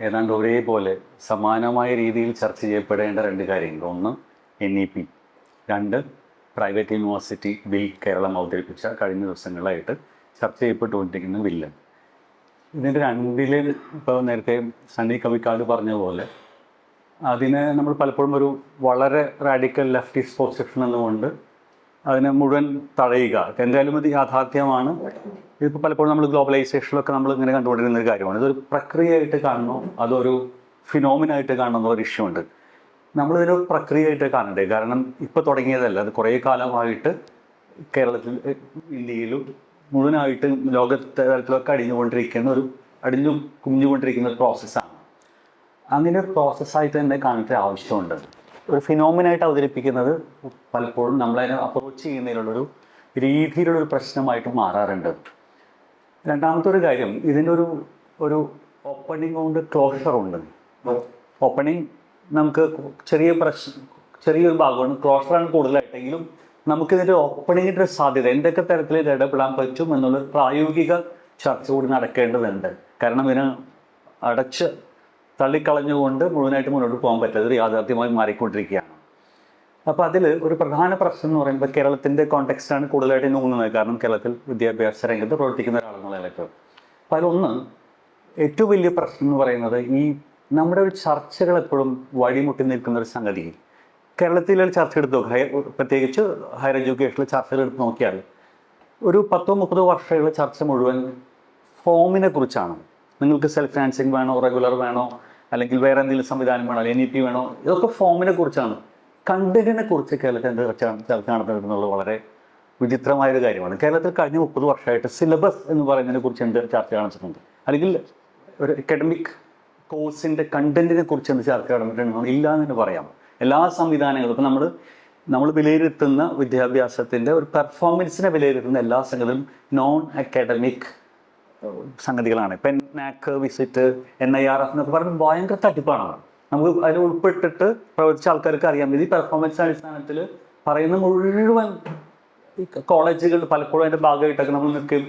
ഏതാണ്ട് ഒരേപോലെ സമാനമായ രീതിയിൽ ചർച്ച ചെയ്യപ്പെടേണ്ട രണ്ട് കാര്യങ്ങൾ. ഒന്ന് NEP, രണ്ട് പ്രൈവറ്റ് യൂണിവേഴ്സിറ്റി ബിൽ കേരളം അവതരിപ്പിച്ച കഴിഞ്ഞ ദിവസങ്ങളായിട്ട് ചർച്ച ചെയ്യപ്പെട്ടുകൊണ്ടിരിക്കുന്ന ബില്ല്. ഇതിൻ്റെ രണ്ടിൽ ഇപ്പോൾ നേരത്തെ സണ്ണി കവിക്കാട് പറഞ്ഞ പോലെ അതിനെ നമ്മൾ പലപ്പോഴും ഒരു വളരെ റാഡിക്കൽ ലെഫ്റ്റിസ്റ്റ് പൊസിഷൻ എന്നുകൊണ്ട് അതിനെ മുഴുവൻ തടയുക. എന്തായാലും ഇത് യാഥാർത്ഥ്യമാണ്. ഇതിപ്പോൾ പലപ്പോഴും നമ്മൾ ഗ്ലോബലൈസേഷനിലൊക്കെ നമ്മൾ ഇങ്ങനെ കണ്ടുകൊണ്ടിരുന്ന ഒരു കാര്യമാണ്. ഇതൊരു പ്രക്രിയയായിട്ട് കാണണോ അതൊരു ഫിനോമിനായിട്ട് കാണണമെന്നോ ഒരു ഇഷ്യൂ ഉണ്ട്. നമ്മളിതൊരു പ്രക്രിയയായിട്ട് കാണണ്ടേ. കാരണം ഇപ്പോൾ തുടങ്ങിയതല്ല, അത് കുറേ കാലമായിട്ട് കേരളത്തിൽ, ഇന്ത്യയിലും മുഴുവനായിട്ട് ലോകതലത്തിലൊക്കെ അടിഞ്ഞു കുഞ്ഞുകൊണ്ടിരിക്കുന്ന ഒരു പ്രോസസ്സാണ്. അങ്ങനെ ഒരു പ്രോസസ്സായിട്ട് തന്നെ കാണേണ്ട ആവശ്യമുണ്ട്. ഒരു ഫിനോമിനായിട്ട് അവതരിപ്പിക്കുന്നത് പലപ്പോഴും നമ്മളതിനെ അപ്രോച്ച് ചെയ്യുന്നതിലുള്ളൊരു രീതിയിലുള്ളൊരു പ്രശ്നമായിട്ട് മാറാറുണ്ട്. രണ്ടാമത്തെ ഒരു കാര്യം, ഇതിൻ്റെ ഒരു ഓപ്പണിംഗ് കൊണ്ട് ക്ലോഷറുണ്ട്. ഓപ്പണിംഗ് നമുക്ക് ചെറിയൊരു ഭാഗമാണ്, ക്ലോഷറാണ് കൂടുതലായിട്ടെങ്കിലും നമുക്കിതിൻ്റെ ഓപ്പണിങ്ങിൻ്റെ ഒരു സാധ്യത എന്തൊക്കെ തരത്തിൽ ഇടപെടാൻ പറ്റും എന്നുള്ള പ്രായോഗിക ചർച്ച കൂടി നടക്കേണ്ടതുണ്ട്. കാരണം ഇതിന് അടച്ച് തള്ളിക്കളഞ്ഞുകൊണ്ട് മുഴുവനായിട്ട് മുന്നോട്ട് പോകാൻ പറ്റാതെ ഒരു യാഥാർത്ഥ്യമായി മാറിക്കൊണ്ടിരിക്കുകയാണ്. അപ്പോൾ അതിൽ ഒരു പ്രധാന പ്രശ്നം എന്ന് പറയുമ്പോൾ കേരളത്തിൻ്റെ കോണ്ടെക്സ്റ്റാണ് കൂടുതലായിട്ട് നോക്കുന്നത്. കാരണം കേരളത്തിൽ വിദ്യാഭ്യാസ രംഗത്ത് പ്രവർത്തിക്കുന്ന ഒരാളെന്നുള്ളതിലേക്ക്. അപ്പോൾ അതിലൊന്ന് ഏറ്റവും വലിയ പ്രശ്നം എന്ന് പറയുന്നത് ഈ നമ്മുടെ ഒരു ചർച്ചകൾ എപ്പോഴും വഴിമുട്ടി നിൽക്കുന്ന ഒരു സംഗതി. കേരളത്തിലെ ചർച്ച എടുത്ത് നോക്കുക, പ്രത്യേകിച്ച് ഹയർ എഡ്യൂക്കേഷനിലെ ചർച്ചകൾ എടുത്ത് നോക്കിയാൽ ഒരു 10-30 വർഷമുള്ള ചർച്ച മുഴുവൻ ഫോമിനെ കുറിച്ചാണ്. നിങ്ങൾക്ക് സെൽഫ് ഫിനാൻസിങ് വേണോ, റെഗുലർ വേണോ, അല്ലെങ്കിൽ വേറെ എന്തെങ്കിലും സംവിധാനം വേണോ, NEP വേണോ, ഇതൊക്കെ ഫോമിനെ കുറിച്ചാണ്. കണ്ടന്റിനെ കുറിച്ച് കേരളത്തിൽ എന്ത് ചർച്ച നടത്തുന്നത് വളരെ വിചിത്രമായൊരു കാര്യമാണ്. കേരളത്തിൽ കഴിഞ്ഞ 30 വർഷമായിട്ട് സിലബസ് എന്ന് പറയുന്നതിനെ കുറിച്ച് എന്ത് ചർച്ച കാണിച്ചിട്ടുണ്ട്, അല്ലെങ്കിൽ ഒരു അക്കാഡമിക് കോഴ്സിൻ്റെ കണ്ടന്റിനെ കുറിച്ച് എന്ത് ചർച്ച നടന്നിട്ടുണ്ടോ ഇല്ല എന്ന് തന്നെ പറയാം. എല്ലാ സംവിധാനങ്ങളും ഇപ്പം നമ്മൾ വിലയിരുത്തുന്ന വിദ്യാഭ്യാസത്തിൻ്റെ ഒരു പെർഫോമൻസിനെ വിലയിരുത്തുന്ന എല്ലാ സംഗതികളും നോൺ അക്കാഡമിക് സംഗതികളാണ്. ഇപ്പം NAC, വിസിറ്റ്, NIRF എന്നൊക്കെ പറയുന്നത് ഭയങ്കര തട്ടിപ്പാണ്. നമുക്ക് അതിൽ ഉൾപ്പെട്ടിട്ട് പ്രവർത്തിച്ച ആൾക്കാർക്ക് അറിയാം. ഇത് പെർഫോമൻസ് അടിസ്ഥാനത്തിൽ പറയുന്ന മുഴുവൻ കോളേജുകൾ പലപ്പോഴും അതിൻ്റെ ഭാഗമായിട്ടൊക്കെ നമ്മൾ നിൽക്കുകയും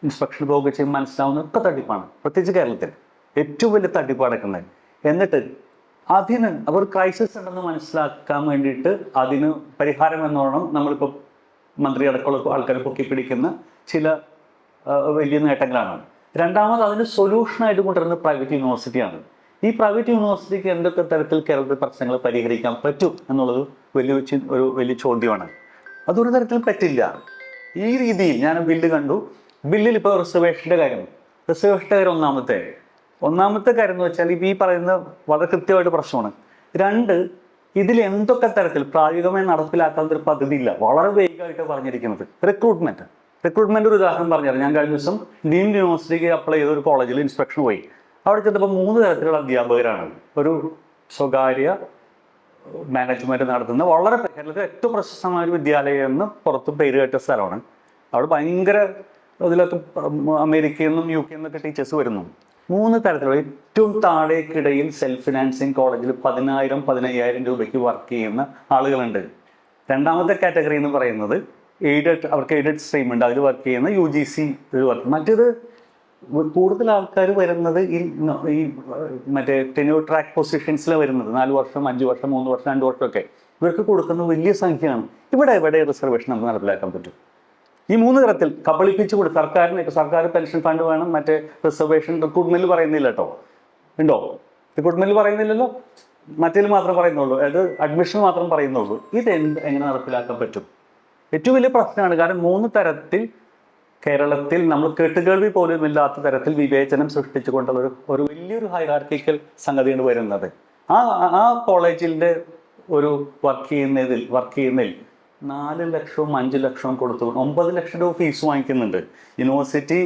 ഇൻസ്പെക്ഷൻ പോവുകയും ചെയ്യും, മനസ്സിലാവുന്നതൊക്കെ തട്ടിപ്പാണ്. പ്രത്യേകിച്ച് കേരളത്തിൽ ഏറ്റവും വലിയ തട്ടിപ്പ് നടക്കുന്നത്. എന്നിട്ട് അതിന് അപ്പോൾ ഒരു ക്രൈസിസ് ഉണ്ടെന്ന് മനസ്സിലാക്കാൻ വേണ്ടിയിട്ട് അതിന് പരിഹാരം എന്നോണം നമ്മളിപ്പോൾ മന്ത്രി അടക്കമുള്ള ആൾക്കാരെ പൊക്കിപ്പിടിക്കുന്ന ചില വലിയ നേട്ടങ്ങളാണ്. രണ്ടാമത് അതിന് സൊല്യൂഷനായിട്ട് കൊണ്ടുവരുന്നത് പ്രൈവറ്റ് യൂണിവേഴ്സിറ്റിയാണ്. ഈ പ്രൈവറ്റ് യൂണിവേഴ്സിറ്റിക്ക് എന്തൊക്കെ തരത്തിൽ കേരളത്തിൽ പ്രശ്നങ്ങൾ പരിഹരിക്കാൻ പറ്റും എന്നുള്ളത് ഒരു വലിയ ചോദ്യമാണ്. അതൊരു തരത്തിലും പറ്റില്ല. ഈ രീതിയിൽ ഞാൻ ബില്ല് കണ്ടു. ബില്ലിൽ ഇപ്പോൾ റിസർവേഷൻ്റെ കാര്യം ഒന്നാമത്തെ കാര്യം എന്ന് വെച്ചാൽ ഈ പറയുന്ന വളരെ കൃത്യമായിട്ട് പ്രശ്നമാണ്. രണ്ട്, ഇതിൽ എന്തൊക്കെ തരത്തിൽ പ്രായോഗികമായി നടപ്പിലാക്കാത്ത ഒരു പദ്ധതി ഇല്ല. വളരെ വേഗമായിട്ട് പറഞ്ഞിരിക്കുന്നത് റിക്രൂട്ട്മെന്റ് ഒരു ഉദാഹരണം പറഞ്ഞാൽ, ഞാൻ കഴിഞ്ഞ ദിവസം ഡീംഡ് യൂണിവേഴ്സിറ്റിക്ക് അപ്ലൈ ചെയ്ത ഒരു കോളേജിൽ ഇൻസ്പെക്ഷൻ പോയി. അവിടെ ചെന്നപ്പോൾ 3 തരത്തിലുള്ള അധ്യാപകരാണ്. ഒരു സ്വകാര്യ മാനേജ്മെന്റ് നടത്തുന്ന വളരെ കേരളത്തിലെ ഏറ്റവും പ്രശസ്തമായ ഒരു വിദ്യാലയം എന്ന് പുറത്തും പേര് കേട്ട സ്ഥലമാണ്. അവിടെ ഭയങ്കര അതിലൊക്കെ അമേരിക്കയിൽ നിന്നും UK നിന്നൊക്കെ ടീച്ചേഴ്സ് വരുന്നു. 3 തരത്തിലുള്ള ഏറ്റവും താഴേക്കിടയിൽ സെൽഫ് ഫിനാൻസിങ് കോളേജിൽ 10,000-15,000 രൂപയ്ക്ക് വർക്ക് ചെയ്യുന്ന ആളുകളുണ്ട്. രണ്ടാമത്തെ കാറ്റഗറി എന്ന് പറയുന്നത് അവർക്ക് എയ്ഡഡ് സ്ട്രീം ഉണ്ട്, അതിൽ വർക്ക് ചെയ്യുന്ന UGC വർക്ക്. മറ്റേത് കൂടുതൽ ആൾക്കാർ വരുന്നത് ഈ മറ്റേ ടെന്യൂർ ട്രാക്ക് പൊസിഷൻസിൽ വരുന്നത് 4 വർഷം, 5 വർഷം, 3 വർഷം, 2 വർഷമൊക്കെ ഇവർക്ക് കൊടുക്കുന്ന വലിയ സംഖ്യയാണ്. ഇവിടെ റിസർവേഷൻ നമുക്ക് നടപ്പിലാക്കാൻ പറ്റും. ഈ 3 തരത്തിൽ കബളിപ്പിച്ചു കൊടുത്ത് സർക്കാർ പെൻഷൻ ഫണ്ട് വേണം, മറ്റേ റിസർവേഷൻ റിക്രൂട്ട്മെന്റിൽ പറയുന്നില്ല കേട്ടോ. ഉണ്ടോ? റിക്രൂട്ട്മെന്റിൽ പറയുന്നില്ലല്ലോ, മറ്റേതിൽ മാത്രം പറയുന്നുള്ളൂ, അതായത് അഡ്മിഷൻ മാത്രം പറയുന്നുള്ളൂ. എങ്ങനെ നടപ്പിലാക്കാൻ പറ്റും? ഏറ്റവും വലിയ പ്രശ്നമാണ്. കാരണം 3 തരത്തിൽ കേരളത്തിൽ നമ്മൾ കേട്ടുകേൾവി പോലും ഇല്ലാത്ത തരത്തിൽ വിവേചനം സൃഷ്ടിച്ചുകൊണ്ടുള്ള ഒരു വലിയൊരു ഹൈറാർക്കിക്കൽ സംഗതിയാണ് വരുന്നത്. ആ കോളേജിൻ്റെ ഒരു വർക്ക് ചെയ്യുന്നതിൽ 4 ലക്ഷവും 5 ലക്ഷവും കൊടുത്തു 9 ലക്ഷം രൂപ ഫീസ് വാങ്ങിക്കുന്നുണ്ട്. യൂണിവേഴ്സിറ്റി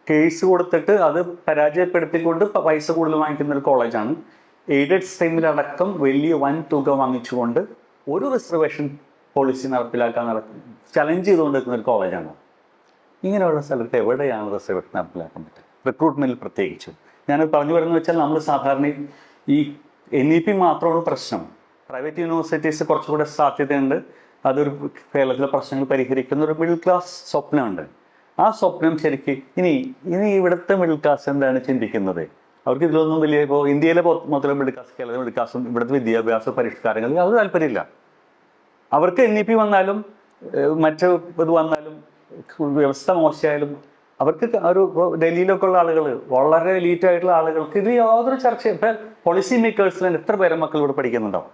കേസ് കൊടുത്തിട്ട് അത് പരാജയപ്പെടുത്തിക്കൊണ്ട് പൈസ കൂടുതൽ വാങ്ങിക്കുന്ന ഒരു കോളേജാണ്. എയ്ഡഡ് സ്ട്രീമിലടക്കം വലിയ വൻ തുക വാങ്ങിച്ചുകൊണ്ട് ഒരു റിസർവേഷൻ പോളിസി നടപ്പിലാക്കാൻ ചലഞ്ച് ചെയ്തുകൊണ്ട് നിൽക്കുന്ന ഒരു കോളേജാണ്. ഇങ്ങനെയുള്ള സ്ഥലത്ത് എവിടെയാണ് റിസർവേഷൻ നടപ്പിലാക്കാൻ പറ്റുക? റിക്രൂട്ട്മെന്റിൽ പ്രത്യേകിച്ച് ഞാൻ പറഞ്ഞു വരുന്നത് വെച്ചാൽ, നമ്മൾ സാധാരണ ഈ NEP മാത്രമാണ് പ്രശ്നം. പ്രൈവറ്റ് യൂണിവേഴ്സിറ്റീസ് കുറച്ചുകൂടെ സാധ്യതയുണ്ട്. അതൊരു കേരളത്തിലെ പ്രശ്നങ്ങൾ പരിഹരിക്കുന്ന ഒരു മിഡിൽ ക്ലാസ് സ്വപ്നമുണ്ട്. ആ സ്വപ്നം ശരിക്കും ഇനി ഇവിടുത്തെ മിഡിൽ ക്ലാസ് എന്താണ് ചിന്തിക്കുന്നത്? അവർക്ക് ഇതിലൊന്നും വലിയ ഇപ്പോൾ ഇന്ത്യയിലെ മൊത്തം മിഡിൽ ക്ലാസ്, കേരളത്തിലെ മിഡിൽ ക്ലാസും ഇവിടുത്തെ വിദ്യാഭ്യാസ പരിഷ്കാരങ്ങളിൽ അത് താല്പര്യമില്ല. അവർക്ക് NEP വന്നാലും മറ്റ് ഇത് വന്നാലും വ്യവസ്ഥ മോശമായാലും അവർക്ക് ഒരു ഡൽഹിയിലൊക്കെ ഉള്ള ആളുകൾ, വളരെ എലീറ്റ് ആയിട്ടുള്ള ആളുകൾക്ക് ഇത് യാതൊരു ചർച്ചയും. ഇപ്പം പോളിസി മേക്കേഴ്സിൽ എത്ര പേരെ മക്കൾ ഇവിടെ പഠിക്കുന്നുണ്ടാവും,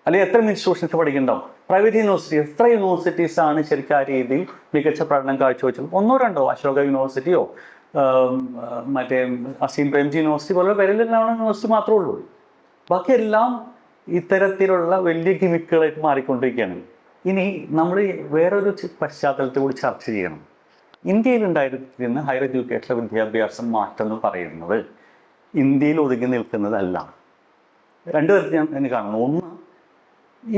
അല്ലെങ്കിൽ എത്ര ഇൻസ്റ്റിറ്റ്യൂഷൻസ് പഠിക്കുന്നുണ്ടാവും. പ്രൈവറ്റ് യൂണിവേഴ്സിറ്റി, എത്ര യൂണിവേഴ്സിറ്റീസാണ് ശരിക്കും ആ രീതിയിൽ മികച്ച പഠനം കാഴ്ചവെച്ചത്? ഒന്നോ രണ്ടോ, അശോക യൂണിവേഴ്സിറ്റിയോ മറ്റേ അസീം പ്രേംജി യൂണിവേഴ്സിറ്റി പോലുള്ള പേരിലാണ് യൂണിവേഴ്സിറ്റി മാത്രമേ ഉള്ളൂ. ബാക്കിയെല്ലാം ഇത്തരത്തിലുള്ള വലിയ ഗിമിക്കുകളായിട്ട് മാറിക്കൊണ്ടിരിക്കുകയാണ്. ഇനി നമ്മൾ വേറൊരു പശ്ചാത്തലത്തെ കൂടി ചർച്ച ചെയ്യണം. ഇന്ത്യയിൽ ഉണ്ടായിരുന്ന ഹയർ എഡ്യൂക്കേഷനിലെ വിദ്യാഭ്യാസം മാറ്റം എന്ന് പറയുന്നത് ഇന്ത്യയിൽ ഒതുങ്ങി നിൽക്കുന്നതല്ല. രണ്ട് തരത്തിൽ ഞാൻ കാണുന്നു. ഒന്ന്,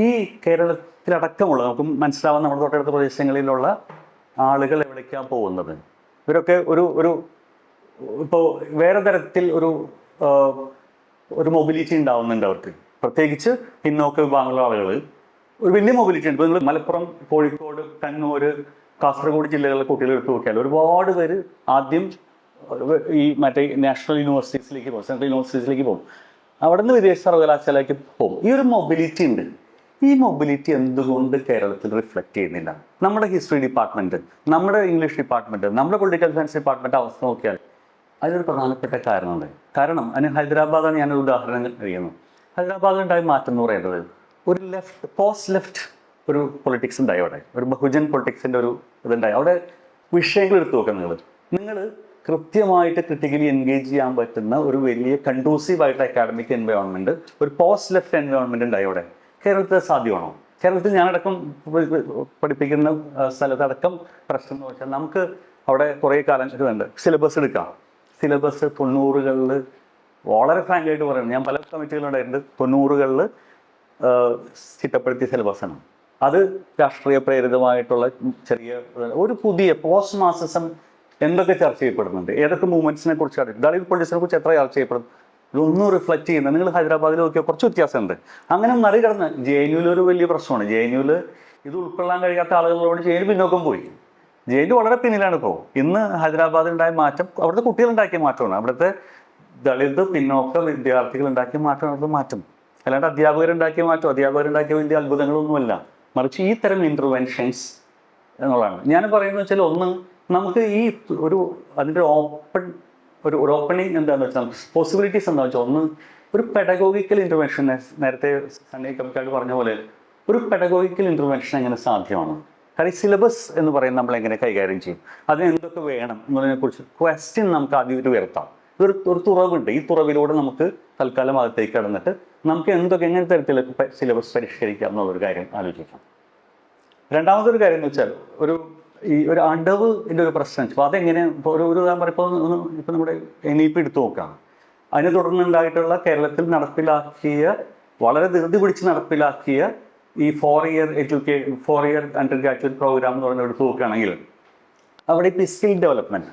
ഈ കേരളത്തിലടക്കമുള്ള നമുക്ക് മനസ്സിലാവാൻ നമ്മുടെ തൊട്ടടുത്ത പ്രദേശങ്ങളിലുള്ള ആളുകൾ എവിടേക്കാണ് പോകുന്നത്? ഇവരൊക്കെ ഒരു ഇപ്പോൾ വേറെ തരത്തിൽ ഒരു മൊബിലിറ്റി ഉണ്ടാവുന്നുണ്ട് അവർക്ക്. പ്രത്യേകിച്ച് പിന്നോക്ക വിഭാഗങ്ങളുള്ള ആളുകൾ ഒരു വലിയ മൊബിലിറ്റി ഉണ്ട്. ഇപ്പോൾ നിങ്ങൾ മലപ്പുറം, കോഴിക്കോട്, കണ്ണൂർ, കാസർഗോഡ് ജില്ലകളിലെ കുട്ടികൾ എടുത്തു നോക്കിയാൽ ഒരുപാട് പേര് ആദ്യം ഈ മറ്റേ നാഷണൽ യൂണിവേഴ്സിറ്റീസിലേക്ക് പോകും, സെൻട്രൽ യൂണിവേഴ്സിറ്റീസിലേക്ക് പോകും, അവിടെ നിന്ന് വിദേശ സർവകലാശാലയ്ക്ക് പോകും. ഈ ഒരു മൊബിലിറ്റി ഉണ്ട്. ഈ മൊബിലിറ്റി എന്തുകൊണ്ട് കേരളത്തിൽ റിഫ്ലക്റ്റ് ചെയ്യുന്നില്ല? നമ്മുടെ ഹിസ്റ്ററി ഡിപ്പാർട്ട്മെൻറ്റ്, നമ്മുടെ ഇംഗ്ലീഷ് ഡിപ്പാർട്ട്മെൻറ്റ്, നമ്മുടെ പൊളിറ്റിക്കൽ സയൻസ് ഡിപ്പാർട്ട്മെൻറ്റ് അവസ്ഥ നോക്കിയാൽ അതിനൊരു പ്രധാനപ്പെട്ട കാരണമുണ്ട്. കാരണം അതിന് ഹൈദരാബാദാണ് ഞാനൊരു ഉദാഹരണം അറിയുന്നു. ഹൈദരാബാദിലുണ്ടായ മാറ്റം എന്ന് പറയുന്നത് ഒരു പോസ്റ്റ് ലെഫ്റ്റ് ഒരു പൊളിറ്റിക്സ് ഉണ്ടായി അവിടെ, ഒരു ബഹുജൻ പൊളിറ്റിക്സിൻ്റെ ഒരു ഇതുണ്ടായി അവിടെ. വിഷയങ്ങൾ എടുത്തു നോക്കുക നിങ്ങൾ കൃത്യമായിട്ട് ക്രിട്ടിക്കലി എൻഗേജ് ചെയ്യാൻ പറ്റുന്ന ഒരു വലിയ കണ്ടൂസീവായിട്ടുള്ള അക്കാഡമിക് എൻവയോൺമെൻറ്റ്, ഒരു പോസ്റ്റ് ലെഫ്റ്റ് എൻവയോൺമെൻറ്റ് ഉണ്ടായി അവിടെ. കേരളത്തിൽ സാധ്യമാണോ? കേരളത്തിൽ ഞാനടക്കം പഠിപ്പിക്കുന്ന സ്ഥലത്തടക്കം പ്രശ്നം എന്ന് വെച്ചാൽ നമുക്ക് അവിടെ കുറേ കാലം വേണ്ട സിലബസ് എടുക്കാം. സിലബസ് 90കളിൽ വളരെ ഫ്രാങ്കായിട്ട് പറയുന്നത്, ഞാൻ പല കമ്മിറ്റികളുണ്ടായിട്ടുണ്ട്, 90കളിൽ ചിട്ടപ്പെടുത്തിയ സിലബസാണ്. അത് രാഷ്ട്രീയ പ്രേരിതമായിട്ടുള്ള ചെറിയ ഒരു പുതിയ പോസ്റ്റ് മാർക്സിസം എന്തൊക്കെ ചർച്ച ചെയ്യപ്പെടുന്നുണ്ട്, ഏതൊക്കെ മൂവ്മെൻറ്റ്സിനെ കുറിച്ചാണ്, ദളിത് പൊളിറ്റിക്സിനെ കുറിച്ച് എത്ര ചർച്ച ചെയ്യപ്പെടുന്നു, ഇതൊന്നും റിഫ്ലക്റ്റ് ചെയ്യുന്നത്. നിങ്ങൾ ഹൈദരാബാദിൽ നോക്കിയാൽ കുറച്ച് വ്യത്യാസമുണ്ട്. അങ്ങനെ മറികടന്ന് JNUവിൽ ഒരു വലിയ പ്രശ്നമാണ്. JNUവിൽ ഇത് ഉൾക്കൊള്ളാൻ കഴിയാത്ത ആളുകളോട് JNU പിന്നോക്കം പോയി. JNU വളരെ പിന്നിലാണ് ഇപ്പോൾ. ഇന്ന് ഹൈദരാബാദിലുണ്ടായ മാറ്റം അവിടുത്തെ കുട്ടികളുണ്ടാക്കിയ മാറ്റമാണ്, അവിടുത്തെ ദളിത് പിന്നോക്ക വിദ്യാർത്ഥികൾ ഉണ്ടാക്കിയ മാറ്റമാണ് മാറ്റം. അല്ലാണ്ട് അധ്യാപകരുണ്ടാക്കിയ മാറ്റം, അധ്യാപകരുണ്ടാക്കിയ വലിയ അത്ഭുതങ്ങളൊന്നുമല്ല, മറിച്ച് ഈ തരം ഇൻ്റർവെൻഷൻസ് എന്നുള്ളതാണ്. ഞാൻ പറയുന്നത് വെച്ചാൽ, ഒന്ന്, നമുക്ക് ഈ അതിൻ്റെ ഒരു ഓപ്പണിങ് എന്താണെന്ന് വെച്ചാൽ, പോസിബിലിറ്റീസ് എന്താണെന്ന് വെച്ചാൽ, ഒന്ന്, ഒരു പെഡഗോഗിക്കൽ ഇൻ്റർവെൻഷൻ. നേരത്തെ സണ്ണി കമ്മിക്കാട് പറഞ്ഞ പോലെ ഒരു പെഡഗോഗിക്കൽ ഇൻ്റർവെൻഷൻ എങ്ങനെ സാധ്യമാണ്? കാരണം ഈ സിലബസ് എന്ന് പറയുന്നത് നമ്മൾ എങ്ങനെ കൈകാര്യം ചെയ്യും, അതിന് എന്തൊക്കെ വേണം എന്നതിനെക്കുറിച്ച് ക്വസ്റ്റ്യൻ നമുക്ക് ആദ്യം വരുത്താം. ഒരു തുറവുണ്ട്. ഈ തുറവിലൂടെ നമുക്ക് തൽക്കാലം അകത്തേക്ക് കടന്നിട്ട് നമുക്ക് എങ്ങനെ തരത്തിലൊക്കെ സിലബസ് പരിഷ്കരിക്കാം എന്നുള്ളൊരു കാര്യം ആലോചിക്കാം. രണ്ടാമതൊരു കാര്യം എന്ന് വെച്ചാൽ, ഒരു അടവിൻ്റെ ഒരു പ്രശ്നം. അപ്പോൾ അതെങ്ങനെ ഇപ്പോൾ ഇപ്പോൾ നമ്മുടെ NEP എടുത്തു നോക്കാം. അതിനെ തുടർന്നുണ്ടായിട്ടുള്ള കേരളത്തിൽ നടപ്പിലാക്കിയ, വളരെ ധൃതി പിടിച്ച് നടപ്പിലാക്കിയ ഈ 4 ഇയർ അണ്ടർ ഗ്രാജുവേറ്റ് പ്രോഗ്രാം എന്ന് പറയുന്നത് എടുത്തു നോക്കുകയാണെങ്കിൽ, അവിടെ ഇപ്പോൾ സ്കിൽ ഡെവലപ്മെൻറ്റ്,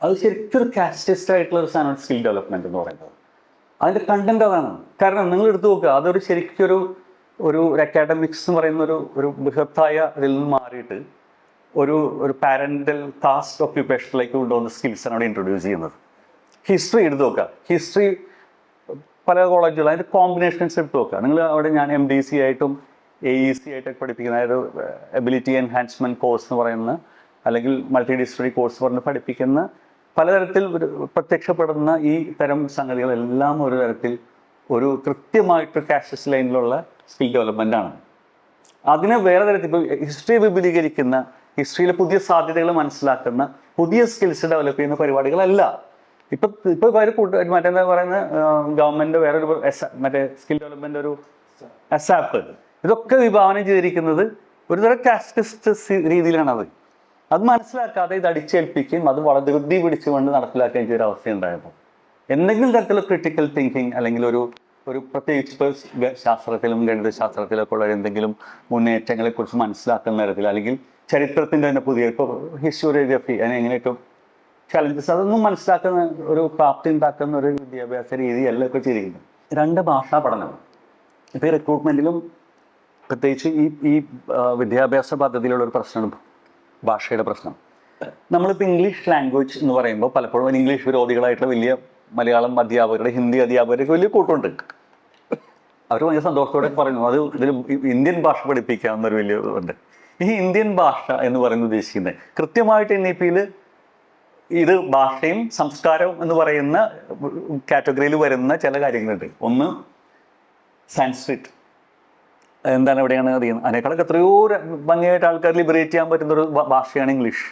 അത് ശരിക്കും ഒരു കാസ്റ്റിസ്റ്റ് ആയിട്ടുള്ള ഒരു സാധനമാണ് സ്കിൽ ഡെവലപ്മെൻറ്റ് എന്ന് പറയുന്നത്. അതിൻ്റെ കണ്ടന്റ് അതാണ്. കാരണം നിങ്ങൾ എടുത്തു നോക്കുക, അതൊരു ശരിക്കും ഒരു അക്കാഡമിക്സ് എന്ന് പറയുന്ന ഒരു ബൃഹത്തായ ഇതിൽ നിന്ന് മാറിയിട്ട് ഒരു പാരൻ്റൽ കാസ്റ്റ് ഓക്യുപ്പേഷനിലേക്ക് കൊണ്ടുവന്ന സ്കിൽസാണ് അവിടെ ഇൻട്രൊഡ്യൂസ് ചെയ്യുന്നത്. ഹിസ്റ്ററി എടുത്ത് നോക്കുക, ഹിസ്റ്ററി പല കോളേജുകളും അതിൻ്റെ കോമ്പിനേഷൻസ് എടുത്ത് നോക്കുക. നിങ്ങൾ അവിടെ ഞാൻ MDC ആയിട്ടും AEC ആയിട്ടൊക്കെ പഠിപ്പിക്കുന്ന, അതായത് എബിലിറ്റി എൻഹാൻസ്മെൻറ്റ് കോഴ്സ് എന്ന് പറയുന്ന, അല്ലെങ്കിൽ മൾട്ടി ഡിസിപ്ലിനറി കോഴ്സ് പറഞ്ഞ് പഠിപ്പിക്കുന്ന പലതരത്തിൽ പ്രത്യക്ഷപ്പെടുന്ന ഈ തരം സംഗതികളെല്ലാം ഒരു തരത്തിൽ ഒരു കൃത്യമായിട്ട് കാസ്റ്റസ് ലൈനിലുള്ള സ്കിൽ ഡെവലപ്മെൻ്റ് ആണ്. അതിനെ വേറെ തരത്തിൽ ഇപ്പോൾ ഹിസ്റ്ററി വിപുലീകരിക്കുന്ന, ഹിസ്റ്ററിയിലെ പുതിയ സാധ്യതകൾ മനസ്സിലാക്കുന്ന, പുതിയ സ്കിൽസ് ഡെവലപ്പ് ചെയ്യുന്ന പരിപാടികളല്ല. ഇപ്പോൾ മറ്റെന്താ പറയുന്ന ഗവൺമെൻറ് വേറൊരു മറ്റേ സ്കിൽ ഡെവലപ്മെൻ്റ് ഒരു ASAP, ഇതൊക്കെ വിഭാവനം ചെയ്തിരിക്കുന്നത് ഒരു തരം കാസ്റ്റിസ്റ്റ് രീതിയിലാണത്. അത് മനസ്സിലാക്കാതെ ഇത് അടിച്ചേൽപ്പിക്കുകയും അത് വളരെ ധൃതി പിടിച്ചുകൊണ്ട് നടപ്പിലാക്കുകയും ചെയ്തൊരു അവസ്ഥയുണ്ടായപ്പോൾ എന്തെങ്കിലും തരത്തിലുള്ള ക്രിട്ടിക്കൽ തിങ്കിങ്, അല്ലെങ്കിൽ ഒരു പ്രത്യേകിച്ച് ഇപ്പോൾ ശാസ്ത്രത്തിലും ഗണിതശാസ്ത്രത്തിലൊക്കെ ഉള്ള എന്തെങ്കിലും മുന്നേറ്റങ്ങളെക്കുറിച്ച് മനസ്സിലാക്കുന്ന തരത്തിൽ, അല്ലെങ്കിൽ ചരിത്രത്തിൻ്റെ തന്നെ പുതിയ ഇപ്പോൾ ഹിസ്റ്റോറിയോഗ്രഫി അതിനെ എങ്ങനെ ഏറ്റവും ചലഞ്ചസ് അതൊന്നും മനസ്സിലാക്കുന്ന ഒരു പ്രാപ്തി ഉണ്ടാക്കുന്ന ഒരു വിദ്യാഭ്യാസ രീതിയല്ല ഇപ്പോൾ ചെയ്തിരിക്കുന്നത്. 2 ഭാഷാ പഠനം ഇപ്പോൾ ഈ റിക്രൂട്ട്മെൻറ്റിലും പ്രത്യേകിച്ച് ഈ വിദ്യാഭ്യാസ പദ്ധതിയിലുള്ളൊരു പ്രശ്നമാണ് ഭാഷയുടെ പ്രശ്നം. നമ്മളിപ്പോൾ ഇംഗ്ലീഷ് ലാംഗ്വേജ് എന്ന് പറയുമ്പോൾ പലപ്പോഴും ഇംഗ്ലീഷ് വിരോധികളായിട്ടുള്ള വലിയ മലയാളം അധ്യാപകരുടെ, ഹിന്ദി അധ്യാപകർക്ക് വലിയ കൂട്ടുണ്ട്. അവർ ഭയങ്കര സന്തോഷത്തോടെ പറയുന്നു അത് ഇതിൽ ഇന്ത്യൻ ഭാഷ പഠിപ്പിക്കാവുന്നൊരു വലിയ ഇതുണ്ട്. ഈ ഇന്ത്യൻ ഭാഷ എന്ന് പറയുന്നത് ഉദ്ദേശിക്കുന്നത് കൃത്യമായിട്ട് NEP-യിൽ ഇത് ഭാഷയും സംസ്കാരവും എന്ന് പറയുന്ന കാറ്റഗറിയിൽ വരുന്ന ചില കാര്യങ്ങളുണ്ട്. ഒന്ന് സാൻസ്ക്രിറ്റ്, എന്താണ് എവിടെയാണ് അറിയുന്നത്, അതിനേക്കാളൊക്കെ എത്രയോ ഭംഗിയായിട്ട് ആൾക്കാർ ലിബറേറ്റ് ചെയ്യാൻ പറ്റുന്നൊരു ഭാഷയാണ് ഇംഗ്ലീഷ്.